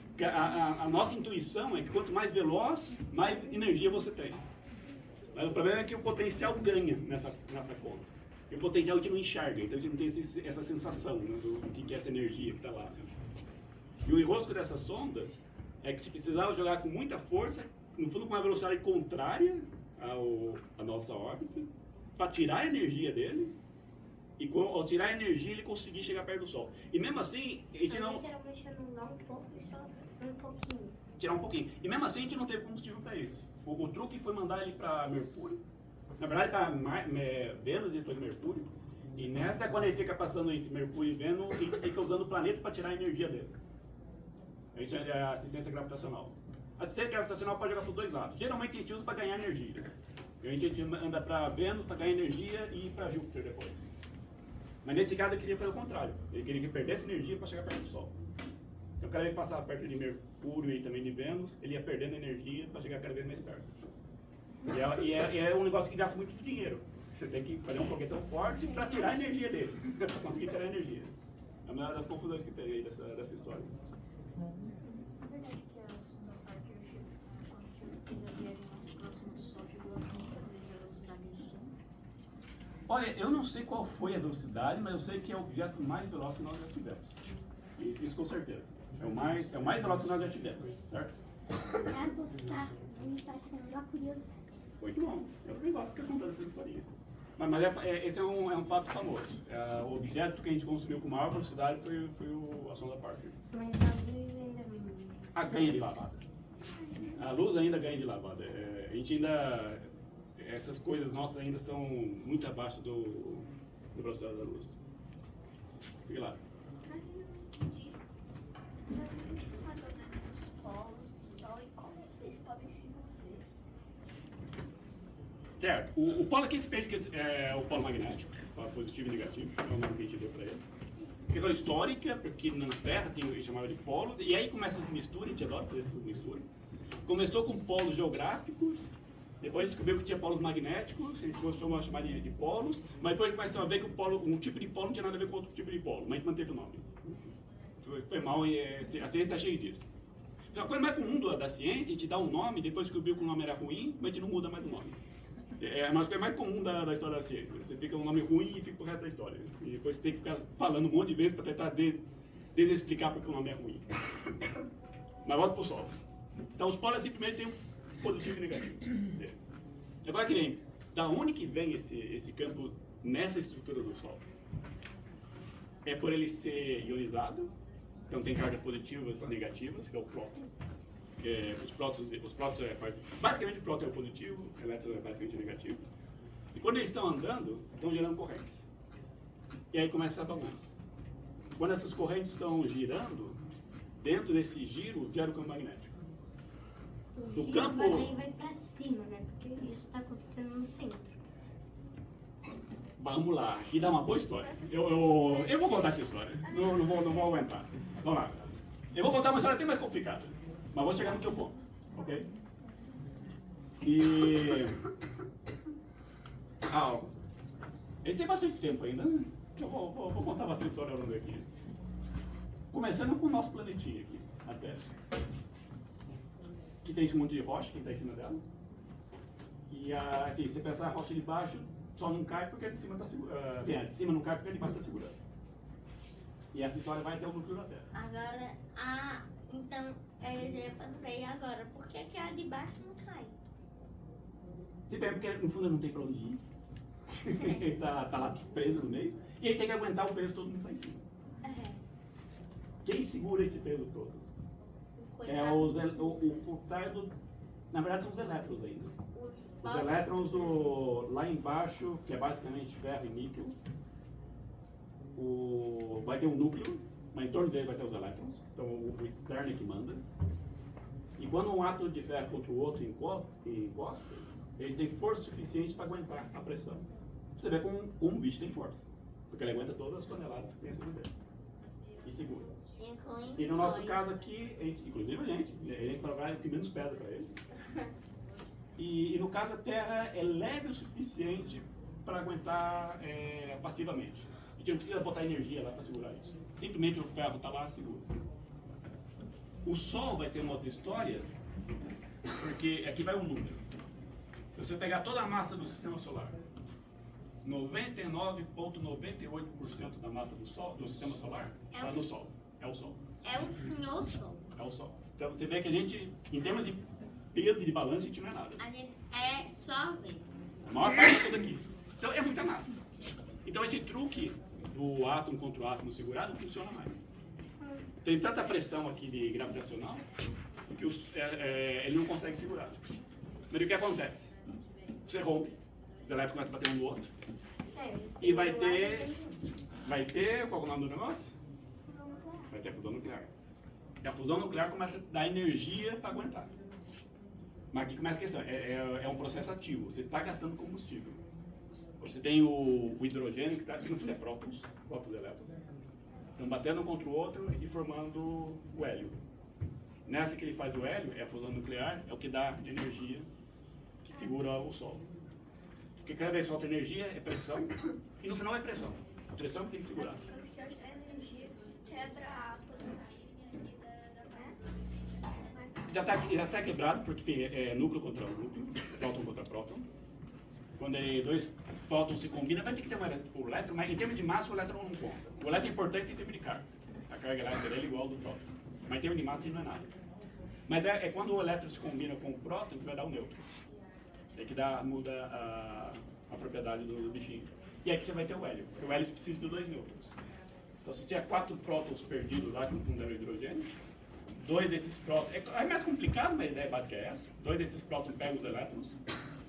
Porque a nossa intuição é que quanto mais veloz, mais energia você tem. Mas o problema é que o potencial ganha nessa conta. E o potencial a gente não enxerga, então a gente não tem essa sensação, né, do que é essa energia que está lá. E o enrosco dessa sonda é que se precisar jogar com muita força, no fundo com uma velocidade contrária à nossa órbita, para tirar a energia dele, e ao tirar a energia ele conseguir chegar perto do Sol. E mesmo assim, a gente não...
Geralmente anular um pouco e só um pouquinho.
Tirar um pouquinho. E mesmo assim a gente não teve combustível para isso. O truque foi mandar ele para Mercúrio. Na verdade para Vênus e depois Mercúrio. E nessa, quando ele fica passando entre Mercúrio e Vênus, a gente fica usando o planeta para tirar a energia dele. A gente é assistência gravitacional. A assistência gravitacional pode jogar para os dois lados. Geralmente a gente usa para ganhar energia. A gente anda para Vênus para ganhar energia e ir para Júpiter depois. Mas nesse caso ele queria fazer o contrário. Ele queria que perdesse energia para chegar perto do Sol. Então cada vez que passava perto de Mercúrio e também de Vênus, ele ia perdendo energia para chegar cada vez mais perto. E é um negócio que gasta muito dinheiro. Você tem que fazer um foguetão forte para tirar a energia dele, para conseguir tirar a energia. É uma das confusões que tem aí dessa história.
É verdade que a sonda Parker, quando fez a viagem mais próxima do Sol, chegou a muitas vezes a velocidade do som?
Olha, eu não sei qual foi a velocidade, mas eu sei que é o objeto mais veloz que nós já tivemos. Isso com certeza. É o mais veloz que nós já tivemos, certo?
Me parecendo já curioso.
Muito bom. Eu também gosto de ficar contando essas historinhas. Mas esse é um fato famoso. O objeto que a gente construiu com maior velocidade foi a sonda Parker.
Mas a luz ainda
A ganha de lavada. A luz ainda ganha de lavada. A gente ainda... Essas coisas nossas ainda são muito abaixo do velocidade da luz. Fique lá.
Mas eu não entendi. O que são mais ou menos os polos do Sol e como eles podem se mover?
Certo. O polo aqui se pede que é o polo magnético, polo positivo e negativo, é o nome que a gente deu para ele. Questão histórica, porque na Terra tem o que chamava de polos, e aí começa as misturas, a gente adora fazer essas misturas. Começou com polos geográficos, depois descobriu que tinha polos magnéticos, a gente costuma chamar de polos, mas depois começou a ver que um tipo de polo não tinha nada a ver com outro tipo de polo, mas a gente manteve o nome. Foi mal e a ciência está cheia disso. Então, a coisa mais comum da ciência, a gente dá um nome, depois descobriu que o nome era ruim, mas a gente não muda mais o nome. É uma coisa mais comum da história da ciência. Você fica um nome ruim e fica pro resto da história. E depois você tem que ficar falando um monte de vezes para tentar desexplicar porque o nome é ruim. Mas volta pro Sol. Então os polos simplesmente têm um positivo e negativo. Agora que vem, da onde que vem esse campo nessa estrutura do Sol? É por ele ser ionizado, então tem cargas positivas e negativas, que é o próton. Os prótons basicamente o próton é o positivo, o elétron é basicamente o negativo. E quando eles estão andando, estão gerando correntes. E aí começa a balança. Quando essas correntes estão girando, dentro desse giro gera o campo magnético. No campo...
Mas aí vai pra cima, né? Porque isso está acontecendo no centro.
Vamos lá, aqui dá uma boa história. Eu vou contar essa história, não vou aguentar. Vamos lá. Eu vou contar uma história bem mais complicada, mas vou chegar no teu ponto, ok? Ele tem bastante tempo ainda, né? Eu vou contar bastante história ao longo aqui. Começando com o nosso planetinha aqui, a Terra. Que tem esse monte de rocha que está em cima dela. E enfim, você pensar a rocha de baixo só não cai porque a de cima está segurando. De cima não cai porque a de baixo está segurando. E essa história vai até o núcleo da Terra.
Agora, então, eu ia perguntar agora, por que a de baixo não cai?
Se bem porque no fundo não tem pra onde ir. Ele tá lá preso no meio. E ele tem que aguentar o peso todo mundo tá em cima. Quem segura esse peso todo? Na verdade são os elétrons ainda. Os elétrons lá embaixo, que é basicamente ferro e níquel. Vai ter um núcleo, mas em torno dele vai ter os elétrons. Então o externo é que manda. E quando um átomo de ferro contra o outro encosta, eles têm força suficiente para aguentar a pressão. Você vê como um bicho tem força. Porque ele aguenta todas as toneladas que tem acima dele. E segura. E no nosso caso aqui, inclusive a gente trabalha o que menos pesa para eles. E no caso a Terra é leve o suficiente para aguentar passivamente. A gente não precisa botar energia lá para segurar isso. Simplesmente o ferro está lá, segura. O Sol vai ser uma outra história, porque aqui vai um número. Se você pegar toda a massa do Sistema Solar, 99,98% da massa do Sistema Solar está no Sol. É o Sol.
É o senhor Sol.
É o Sol. Então você vê que a gente, em termos de peso e de balanço, a gente não é nada.
A gente é só vento.
A maior parte é tudo aqui. Então é muita massa. Então esse truque do átomo contra o átomo segurado não funciona mais. Tem tanta pressão aqui de gravitacional que ele não consegue segurar. Mas o que acontece? Você rompe, os elétrons começam a bater um no outro. E vai ter, qual é o nome do negócio? Vai ter fusão nuclear. E a fusão nuclear começa a dar energia para aguentar. Mas aqui começa a questão, é um processo ativo, você está gastando combustível. Você tem o hidrogênio, que no fundo é prótons e elétrons, estão batendo um contra o outro e formando o hélio. Nessa que ele faz o hélio, é a fusão nuclear, é o que dá energia, que segura o Sol. Porque cada vez que solta energia é pressão, e no final é pressão. A pressão que tem que segurar.
Por causa que a energia quebra a átomo.
Já tá quebrado, porque é núcleo contra núcleo, próton contra próton. Quando dois prótons se combinam, vai ter que ter um elétron, mas em termos de massa o elétron não conta. O elétron é importante em termos de carga. A carga elétrica dele é igual ao do próton. Mas em termos de massa ele não é nada. Mas é quando o elétron se combina com o próton que vai dar o nêutron. É que muda a propriedade do bichinho. E aí que você vai ter o hélio. Porque o hélio precisa de 2 nêutrons. Então se tinha 4 prótons perdidos lá, que no fundo era o hidrogênio, 2 desses prótons... É mais complicado, mas a ideia básica é essa. 2 desses prótons pegam os elétrons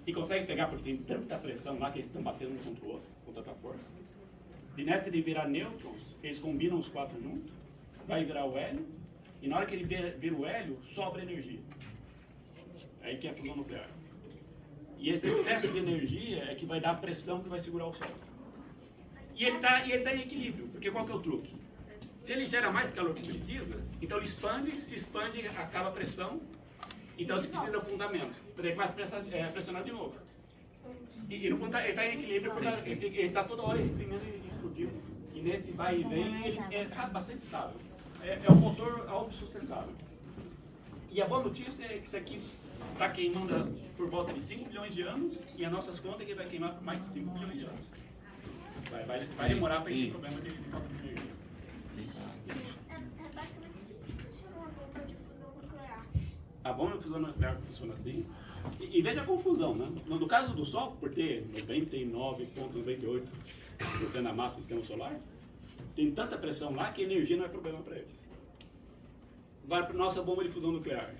e conseguem pegar, porque tem tanta pressão lá que eles estão batendo um contra o outro, com tanta força. E nessa de virar nêutrons, eles combinam os 4 juntos, vai virar o hélio, e na hora que ele vira o hélio, sobra energia. Aí que é a fusão nuclear. E esse excesso de energia é que vai dar a pressão que vai segurar o Sol. E ele tá em equilíbrio, porque qual que é o truque? Se ele gera mais calor que precisa, então ele se expande, acaba a pressão, então se precisa afundar menos. Ele vai pressionar de novo. E no fundo ele está em equilíbrio porque ele está toda hora exprimindo e explodindo. E nesse vai e vem, ele é bastante estável. É um motor autossustentável. E a boa notícia é que isso aqui está queimando por volta de 5 bilhões de anos, e as nossas contas é que vai queimar por mais 5 bilhões de anos. Vai demorar para esse problema de falta de energia.
É basicamente assim que funciona uma bomba de fusão nuclear.
A bomba de fusão nuclear funciona assim. E veja a confusão, né? No caso do Sol, por ter 99,98% da massa do sistema solar, tem tanta pressão lá que a energia não é problema para eles. Agora, para a nossa bomba de fusão nuclear,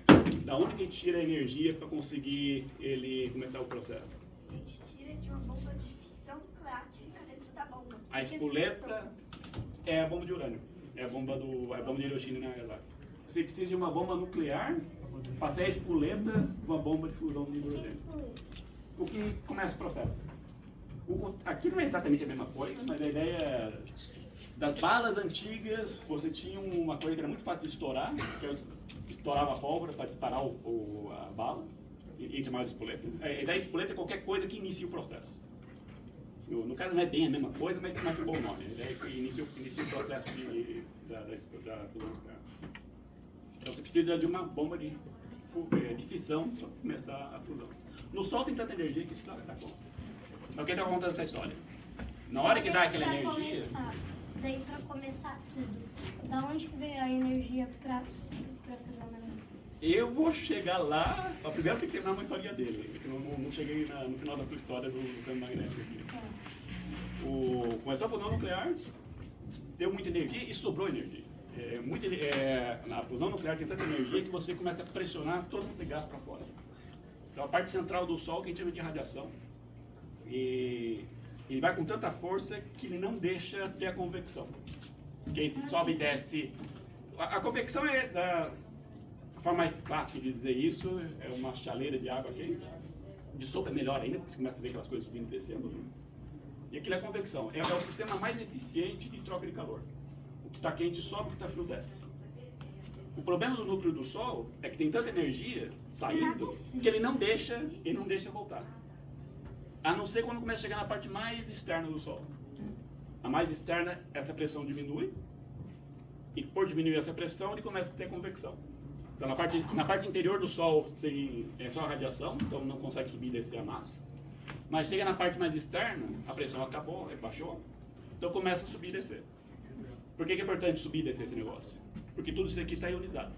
da onde que a gente tira a energia para conseguir ele começar o processo?
A gente tira de uma bomba de fissão nuclear que fica dentro da bomba.
A espoleta é a bomba de urânio, é a bomba de Hiroshima e Nagasaki. Você precisa de uma bomba nuclear para ser a espoleta de uma bomba de fusão de hidrogênio. O que começa o processo? Aqui não é exatamente a mesma coisa, mas a ideia é... Das balas antigas, você tinha uma coisa que era muito fácil de estourar, que estourava a pólvora para disparar a bala, e a gente chamava de espoleta. A ideia de espoleta é qualquer coisa que inicie o processo. No caso não é bem a mesma coisa, mas ficou o nome. A ideia é que inicia o processo da fusão nuclear. Então você precisa de uma bomba de fissão para começar a fusão. No Sol tem tanta energia que isso dá conta. Então quem está contando essa história? Na hora que dá aquela energia...
Daí pra começar tudo, da onde que veio a energia pra fazer o negócio?
Eu vou chegar lá, primeiro tem que terminar uma historinha dele, porque eu não cheguei no final da tua história do campo magnético aqui. Começou a fusão nuclear, deu muita energia e sobrou energia. A fusão nuclear tem tanta energia que você começa a pressionar todo esse gás para fora. Então a parte central do Sol que a gente chama de radiação. E ele vai com tanta força que ele não deixa ter a convecção. Porque aí se sobe e desce. A convecção a forma mais clássica de dizer isso é uma chaleira de água quente. De sopa é melhor ainda, porque você começa a ver aquelas coisas subindo e descendo. E aquilo é a convecção. É o sistema mais eficiente de troca de calor. O que está quente sobe, o que está frio desce. O problema do núcleo do Sol é que tem tanta energia saindo que ele não deixa voltar. A não ser quando começa a chegar na parte mais externa do Sol. A mais externa, essa pressão diminui. E por diminuir essa pressão, ele começa a ter convecção. Então, na parte interior do Sol é só a radiação, então não consegue subir e descer a massa. Mas chega na parte mais externa, a pressão acabou, baixou. Então começa a subir e descer. Por que é importante subir e descer esse negócio? Porque tudo isso aqui está ionizado.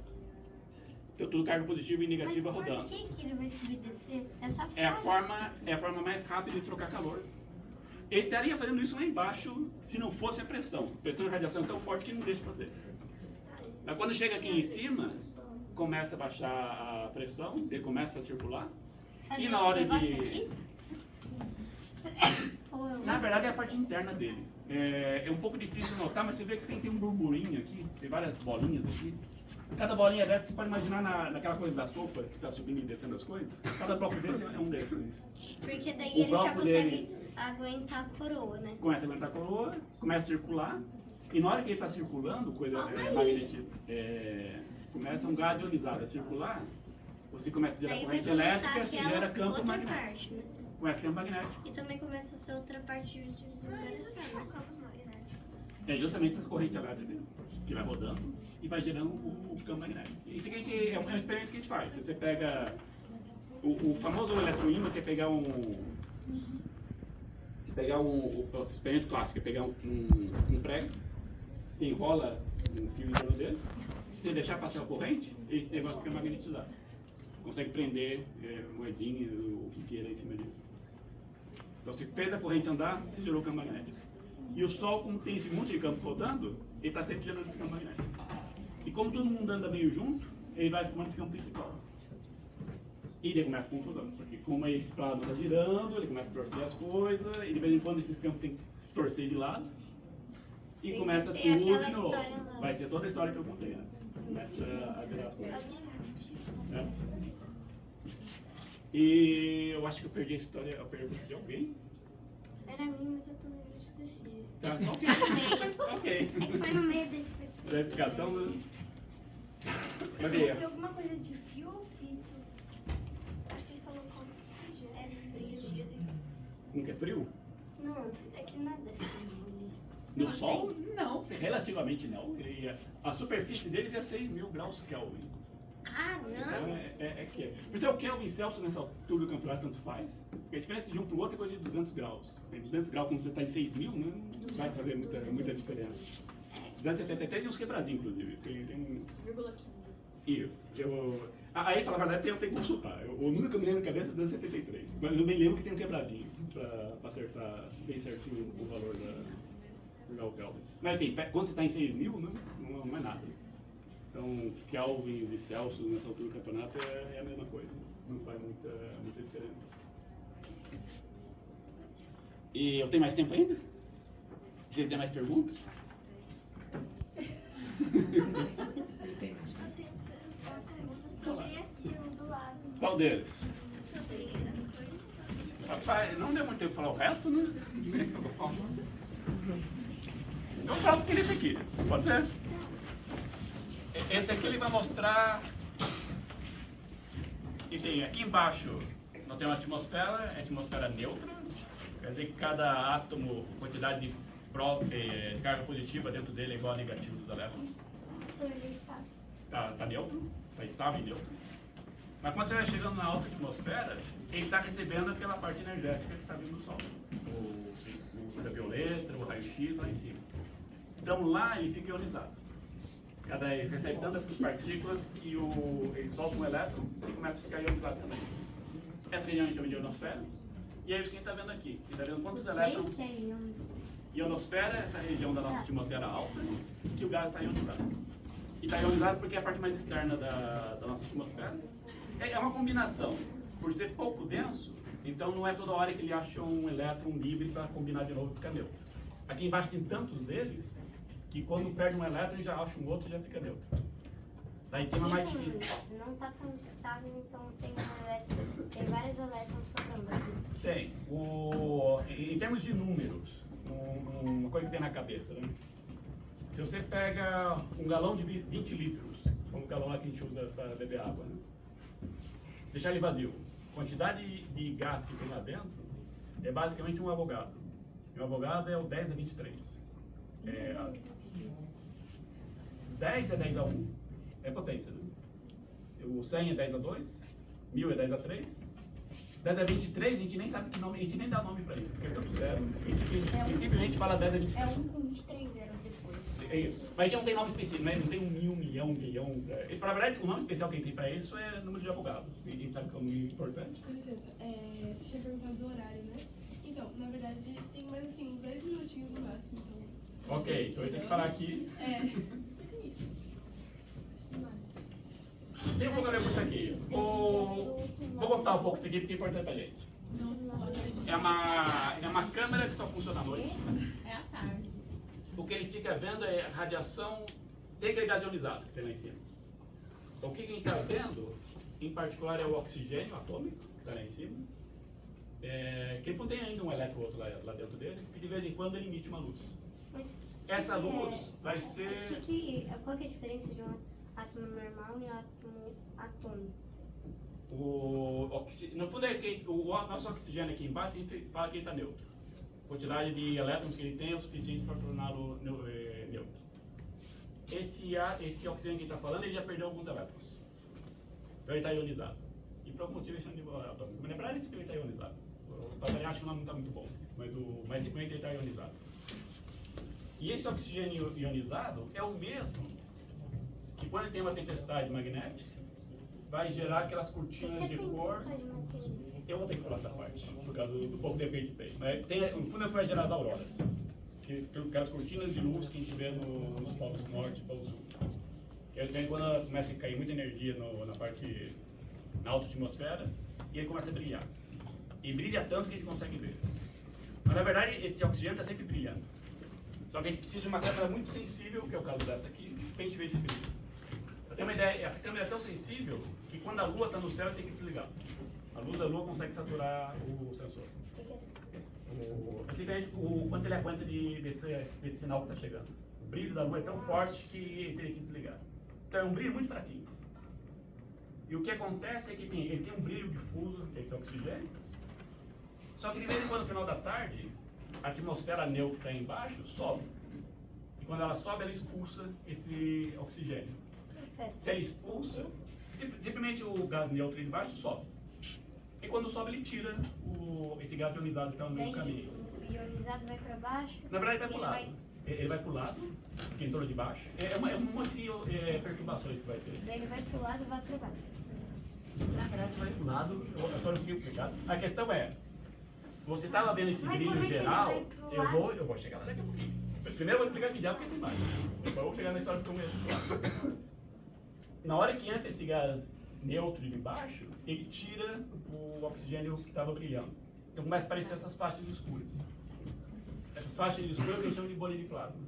Então tudo carga positiva e negativa rodando.
Mas por que ele vai subir e descer? É só
É a forma mais rápida de trocar calor. Ele estaria fazendo isso lá embaixo se não fosse a pressão. A pressão de radiação é tão forte que não deixa de fazer. Mas quando chega aqui em cima, começa a baixar a pressão, ele começa a circular.
Fazer
E na hora
esse
de...
negócio aqui?
Na verdade é a parte interna dele. É um pouco difícil notar, mas você vê que tem um burburinho aqui, tem várias bolinhas aqui. Cada bolinha dessa, você pode imaginar naquela coisa da sopa, que está subindo e descendo as coisas. Cada bloco desse é um desses.
Porque daí
O
ele já
bloco
consegue
dele-
aguentar a coroa, né?
Começa a levantar a coroa, começa a circular, e na hora que ele está circulando, começa um gás ionizado a circular, você começa a gerar
Daí vai
corrente
começar
elétrica, se
aquela
gera campo
outra
magnético.
parte, né?
Começa campo magnético.
E também começa a ser outra parte de visualização, né?
Campos magnéticos.
É justamente essas correntes elétricas que vai rodando e vai gerando o campo magnético. Isso aqui é um experimento que a gente faz. Você pega o famoso eletroímã, que é pegar o experimento clássico, é pegar um prego, você enrola um fio em torno dele, se você deixar passar a corrente, esse negócio fica magnetizado. Consegue prender moedinhas, o que queira em cima disso. Então, se fez a corrente andar, você gerou o campo magnético. E o Sol, como tem esse monte de campo rodando, ele está sempre gerando esse campo magnético. E como todo mundo anda meio junto, ele vai formando esse campo principal. E daí começa a confusão. Porque como esse plano está girando, ele começa a torcer as coisas, e de vez em quando esses campos tem que torcer de lado. E
Tem
começa
que
tudo
ser
de
aquela
novo.
história lá.
Vai ter toda a história que eu contei antes. Começa a virar as coisas. Né? E eu acho que eu perdi a história, a pergunta de alguém.
Era minha, mas eu também esqueci.
Tá, ok. Ok.
É que foi no meio desse
A explicação, né? Mas
Foi
veja,
alguma coisa de fio ou fito? Acho que ele falou como é frio.
um que é frio?
Não, é que nada é frio.
No Sol? Não, relativamente não. A superfície dele é 6.000 graus Kelvin.
Ah,
Então
não.
é que é. Por isso é o Kelvin e Celsius nessa altura do campeonato tanto faz. Porque a diferença de um para o outro é coisa de 200 graus. Em 200 graus, quando você está em 6.000, né, não vai fazer muita diferença. 273 e uns quebradinhos, inclusive. Tem
0,15.
Aí, falar a verdade, eu tenho que consultar. O número que eu me lembro na cabeça é 273. Mas eu me lembro que tem um quebradinho para acertar bem certinho o valor do Kelvin. Mas enfim, quando você está em 6.000, não é nada. Então, Kelvin e Celsius nessa altura do campeonato é a mesma coisa. Não faz muita diferença. E eu tenho mais tempo ainda? Vocês têm mais perguntas?
Sobre aquilo do lado.
Qual deles?
Sobre as coisas.
Rapaz, não deu muito tempo pra falar o resto, né? Eu falo porque esse aqui, pode ser? Esse aqui ele vai mostrar. Enfim, aqui embaixo nós temos a atmosfera neutra, quer dizer que cada átomo, quantidade de carga positiva dentro dele é igual a negativa dos elétrons.
Ele está.
Tá neutro, tá estável e neutro. Mas quando você vai chegando na alta atmosfera, ele está recebendo aquela parte energética que está vindo do Sol. O ultravioleta, o raio-x lá em cima. Então lá ele fica ionizado. Ele recebe tantas partículas que ele solta um elétron e começa a ficar ionizado também. Essa região a gente chama de ionosfera. E é isso que a gente está vendo aqui. A gente está vendo quantos elétrons.
que é iônico?
Ionosfera é essa região da nossa atmosfera alta que o gás está ionizado. E está ionizado porque é a parte mais externa da nossa atmosfera. É uma combinação. Por ser pouco denso, então não é toda hora que ele acha um elétron livre para combinar de novo e ficar neutro. Aqui embaixo tem tantos deles que quando perde um elétron já acha um outro e já fica neutro. Lá em cima é mais difícil.
Não tá tão estável, então tem vários elétrons sobrando.
Tem. Em termos de números, uma coisa que tem na cabeça, né? Se você pega um galão de 20 litros, como o galão lá que a gente usa para beber água, né? Deixar ele vazio. A quantidade de gás que tem lá dentro é basicamente um Avogadro. E o Avogadro é o 10 a 23. 10 é 10 a 1, é potência, né? O 100 é 10 a 2, 1000 é 10 a 3, 10 a 23 a gente nem sabe que nome, a gente nem dá nome para isso, porque é tanto zero. A gente simplesmente fala 10 a 23.
É um com 23 zeros depois.
É isso. Mas não tem nome específico, né? Não tem 1.000, milhão, bilhão. Na verdade, o nome especial que tem para isso é número de Avogadro. E a gente sabe que é um número importante.
Com licença, você tinha perguntado do horário, né? Então, na verdade, tem mais assim, uns 10 minutinhos no máximo, então.
Ok, então eu tenho que parar aqui. Tem um pouco a ver com isso aqui. Vou contar um pouco isso aqui porque é importante pra gente. É uma câmera que só funciona à noite.
É à tarde.
O que ele fica vendo é a radiação daquele gás ionizado que tem lá em cima. O que a gente está vendo, em particular, é o oxigênio atômico, que está lá em cima, que ele não tem ainda um elétron ou outro lá dentro dele, e de vez em quando ele emite uma luz.
Mas
Essa luz vai ser...
qual que é a diferença de um átomo normal e um átomo atômico?
No fundo, é que o nosso oxigênio aqui embaixo, a gente fala que ele está neutro. A quantidade de elétrons que ele tem é o suficiente para torná-lo neutro. Esse oxigênio que a gente está falando, ele já perdeu alguns elétrons. Então ele está ionizado. E por algum motivo ele está em nível atômico. Mas lembrar esse que ele está ionizado. O Patanel acho que o nome não está muito bom, mas o mais frequente ele está ionizado. E esse oxigênio ionizado é o mesmo que quando ele tem uma tempestade magnética, vai gerar aquelas cortinas de cor. Eu vou ter que falar essa parte, por causa do pouco tempo que a gente tem. Mas no fundo é que vai gerar as auroras. Aquelas cortinas de luz que a gente vê nos polos norte e polo sul. Que é quando começa a cair muita energia na alta atmosfera e ele começa a brilhar. E brilha tanto que a gente consegue ver. Mas na verdade esse oxigênio está sempre brilhando. Só que a gente precisa de uma câmera muito sensível, que é o caso dessa aqui, para a gente ver esse brilho. Pra ter uma ideia, essa câmera é tão sensível que quando a lua está no céu, tem que desligar. A luz da lua consegue saturar o sensor.
O que é isso?
Simplesmente o quanto ele aguenta desse sinal que está chegando. O brilho da lua é tão forte que ele teria que desligar. Então é um brilho muito fraquinho. E o que acontece é que ele tem um brilho difuso, esse oxigênio, só que de vez em quando, no final da tarde, a atmosfera neutra que está embaixo sobe. E quando ela sobe, ela expulsa esse oxigênio. Se ela expulsa, simplesmente o gás neutro de baixo sobe. E quando sobe, ele tira esse gás ionizado que está no meio do caminho.
O ionizado vai para baixo.
Na verdade, ele vai para o lado. Ele vai para o lado, que entrou de baixo. É um monte de perturbações que vai ter.
Daí ele vai para o lado e vai para baixo.
Na verdade, você vai para o lado, a história não fica complicada. A questão é, você estava vendo esse
Mas
brilho
como é que ele
geral,
vai pro lado?
eu vou chegar lá daqui a pouquinho. Primeiro eu vou explicar que diabo que é essa imagem. Depois eu vou chegar na história do começo. Na hora que entra esse gás neutro de baixo, ele tira o oxigênio que estava brilhando. Então começa a aparecer essas faixas escuras. Essas faixas escuras que a gente chama de bolha de plasma.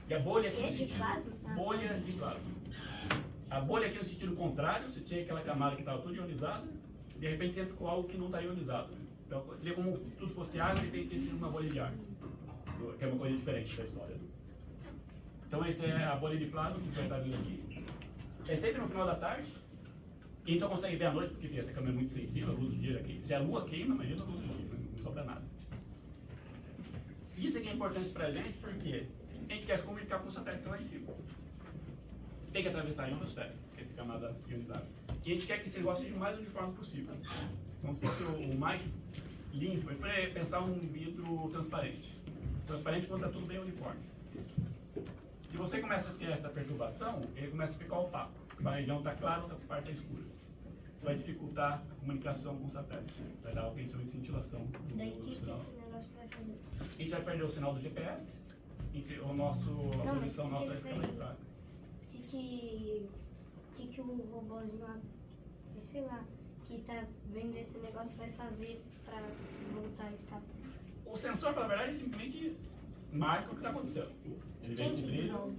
E a bolha aqui no sentido... Bolha de plasma. A bolha aqui no sentido contrário, você tinha aquela camada que estava toda ionizada, e de repente você entra com algo que não está ionizado. Então seria como se tudo fosse água e de repente você entra uma bolha de ar. Que é uma coisa diferente da história. Então essa é a bolha de plasma que vai estar vindo aqui. É sempre no final da tarde. E a gente só consegue ver à noite, porque essa câmera é muito sensível, a luz do dia aqui. Se a lua queima, imagina a luz do dia, não sobra nada. Isso aqui é importante pra gente, porque a gente quer se comunicar com o satélite lá em cima. Tem que atravessar a ionosfera, que é essa camada ionizada. E a gente quer que esse negócio seja o mais uniforme possível. Como se fosse o mais limpo. É para pensar um vidro transparente. Transparente quando está tudo bem uniforme. Se você começa a ter essa perturbação, ele começa a ficar opaco. Uma região está clara, outra parte está escura. Isso vai dificultar a comunicação com o satélite. Vai dar o que a gente chama de cintilação
Daí
do
o que
sinal.
esse negócio vai fazer?
A gente vai perder o sinal do GPS, e a posição nossa vai ficar mais fraca.
O que o robôzinho lá, sei lá, que tá vendo esse negócio vai fazer para voltar a estar?
O sensor, pela verdade, simplesmente marca o que está acontecendo. Ele vê esse brilho.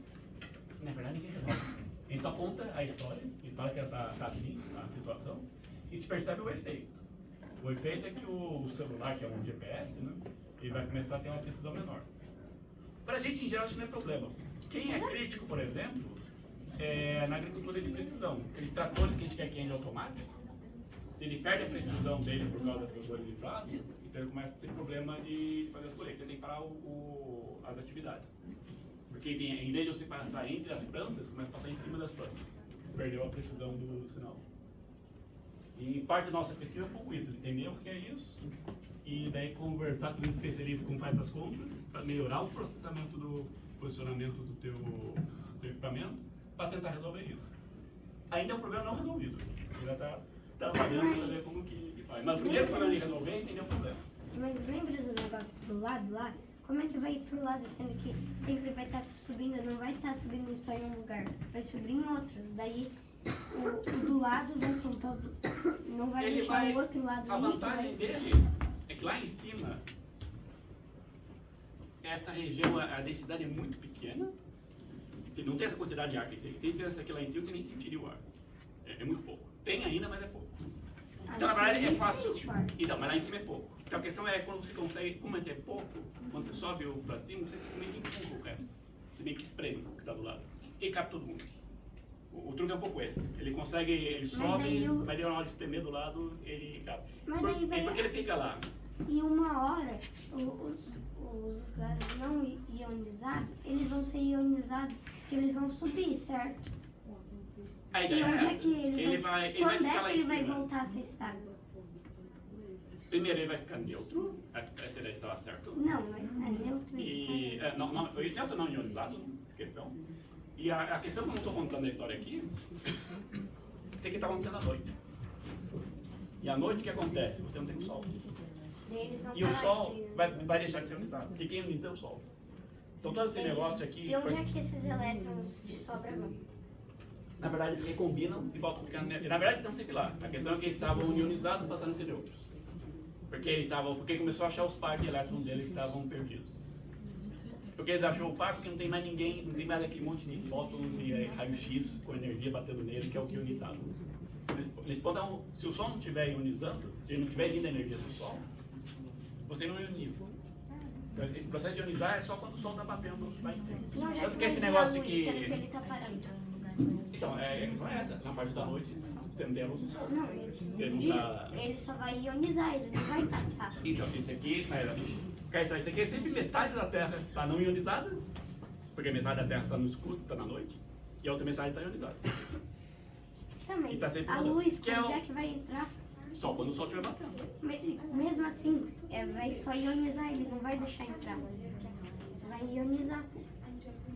Na verdade, ninguém resolve. A gente só conta a história, a gente fala que está assim, a situação, e te percebe o efeito. O efeito é que o celular, que é um GPS, né, ele vai começar a ter uma precisão menor. Para a gente, em geral, isso não é problema. Quem é crítico, por exemplo, é na agricultura de precisão. Aqueles tratores que a gente quer que ande automático, se ele perde a precisão dele por causa dessas bolhas de plasma, então ele começa a ter problema de fazer as colheitas. Você tem que parar as atividades. Porque, enfim, em vez de você passar entre as plantas, começa a passar em cima das plantas. Você perdeu a precisão do sinal. E parte da nossa pesquisa é um pouco isso, entender o que é isso, e daí conversar com um especialista como faz as contas, para melhorar o processamento do posicionamento do teu equipamento, para tentar resolver isso. Ainda é um problema não resolvido. Ainda está trabalhando para ver como que faz. Mas o primeiro problema de resolver é entender o problema.
Mas lembra do negócio do lado lá? Como é que vai ir pro lado, sendo que sempre vai estar subindo, não vai estar subindo só em um lugar, vai subir em outros. Daí o do lado vai contando, não vai
Ele
deixar o outro lado
A
ir,
vantagem dele é que lá em cima, essa região, a densidade é muito pequena, que não tem essa quantidade de ar que tem. Se tivesse aqui lá em cima, você nem sentiria o ar. É muito pouco. Tem ainda, mas é pouco. Então, na verdade, é fácil. Então, mas lá em cima é pouco. Então, a questão é quando você consegue, como é pouco, quando você sobe para cima, você meio que empurra o resto. Você meio que espreme o que está do lado. E cabe todo mundo. O truque é um pouco esse. Ele consegue, ele sobe, vai dar uma hora de espremer do lado, ele cabe. Porque ele fica lá.
E uma hora, os gases não ionizados, eles vão ser ionizados e eles vão subir, certo?
A
E
ideia
onde
é
é
essa.
que ele vai
ficar
quando é
lá
que
em
ele vai
cima.
voltar a ser estável?
Primeiro ele vai ficar neutro, essa ideia estava certa.
Não, é neutro.
E, neutro não ionizado, essa questão. E a questão que eu não estou contando a história aqui, isso aqui está acontecendo à noite. E à noite o que acontece? Você não tem o sol.
Eles vão
E o
parar
sol
de ser-
vai deixar de ser ionizado. Porque quem ioniza é o sol. Então todo esse negócio aqui,
E onde é que esses elétrons de sobra vão?
na verdade eles recombinam e voltam a ficar... Na verdade eles estão sempre lá. A questão é que eles estavam ionizados passando a ser neutros. Porque começou a achar os pares de elétrons deles que estavam perdidos. Porque eles achou o par porque não tem mais ninguém, não tem mais aquele monte de fótons e raio-x com energia batendo nele, que é o que é ionizado. Eles podem, se o Sol não estiver ionizando, se ele não estiver vindo a energia do Sol, você não ioniza. Então, esse processo de ionizar é só quando o Sol está batendo lá em cima.
Não, já
Tanto que esse
vai
negócio
virar luz,
que...
sendo que ele tá parando.
Então, a questão é essa. Na parte da noite, você não tem a luz do Sol.
Não, esse
Você não
dia,
tá...
ele só vai ionizar, ele não vai passar.
Então, esse aqui é sempre metade da Terra está não ionizada, porque metade da Terra está no escuro, está na noite, e a outra metade está ionizada.
Também,
E tá sempre
a
mudando.
luz,
Que é
quando
o-
é que vai entrar?
Só quando o Sol estiver batendo.
Mesmo assim, vai só ionizar, ele não vai deixar entrar. Vai ionizar.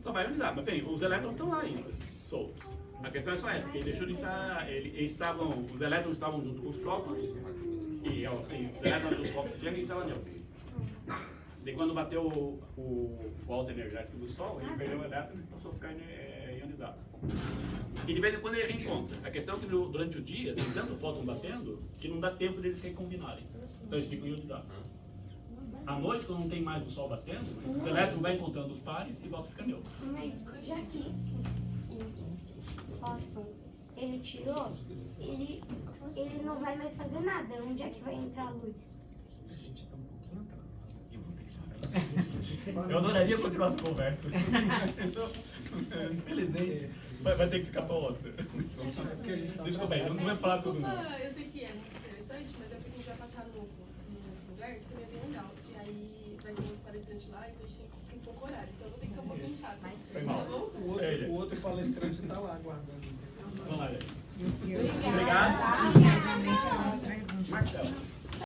Só vai ionizar, mas bem, os elétrons estão lá ainda, soltos. A questão é só essa, que ele deixou de estar, os elétrons estavam junto com os prótons, e os elétrons do oxigênio estavam neutros. E quando bateu o alto energético do Sol, ele perdeu o elétron e passou a ficar ionizado. E de vez em quando ele reencontra. A questão é que durante o dia tem tanto fóton batendo que não dá tempo deles recombinarem. Então eles ficam ionizados. À noite, quando não tem mais o Sol batendo, esses elétrons vão encontrando os pares e voltam a ficar neutros.
Mas já que o fóton ele tirou, ele não vai mais fazer nada. Onde é que vai entrar a luz?
A gente tá um pouquinho atrasado. Eu vou ter que falar.
Eu adoraria continuar essa conversa. Infelizmente, vai ter que ficar para outra.
Porque a gente tá
Desculpa aí, eu não
É,
vou falar tudo
desculpa,
não.
eu sei que é muito interessante, mas é porque a gente vai passar no outro lugar, que também é bem legal. E aí vai ter um palestrante lá, então a gente tem que cumprir um pouco o horário. Então eu vou ter que ser um pouquinho chato.
Foi mal.
Tá bom?
O outro palestrante tá lá aguardando.
Vamos lá, gente.
Obrigada.
Obrigado. Marcelo.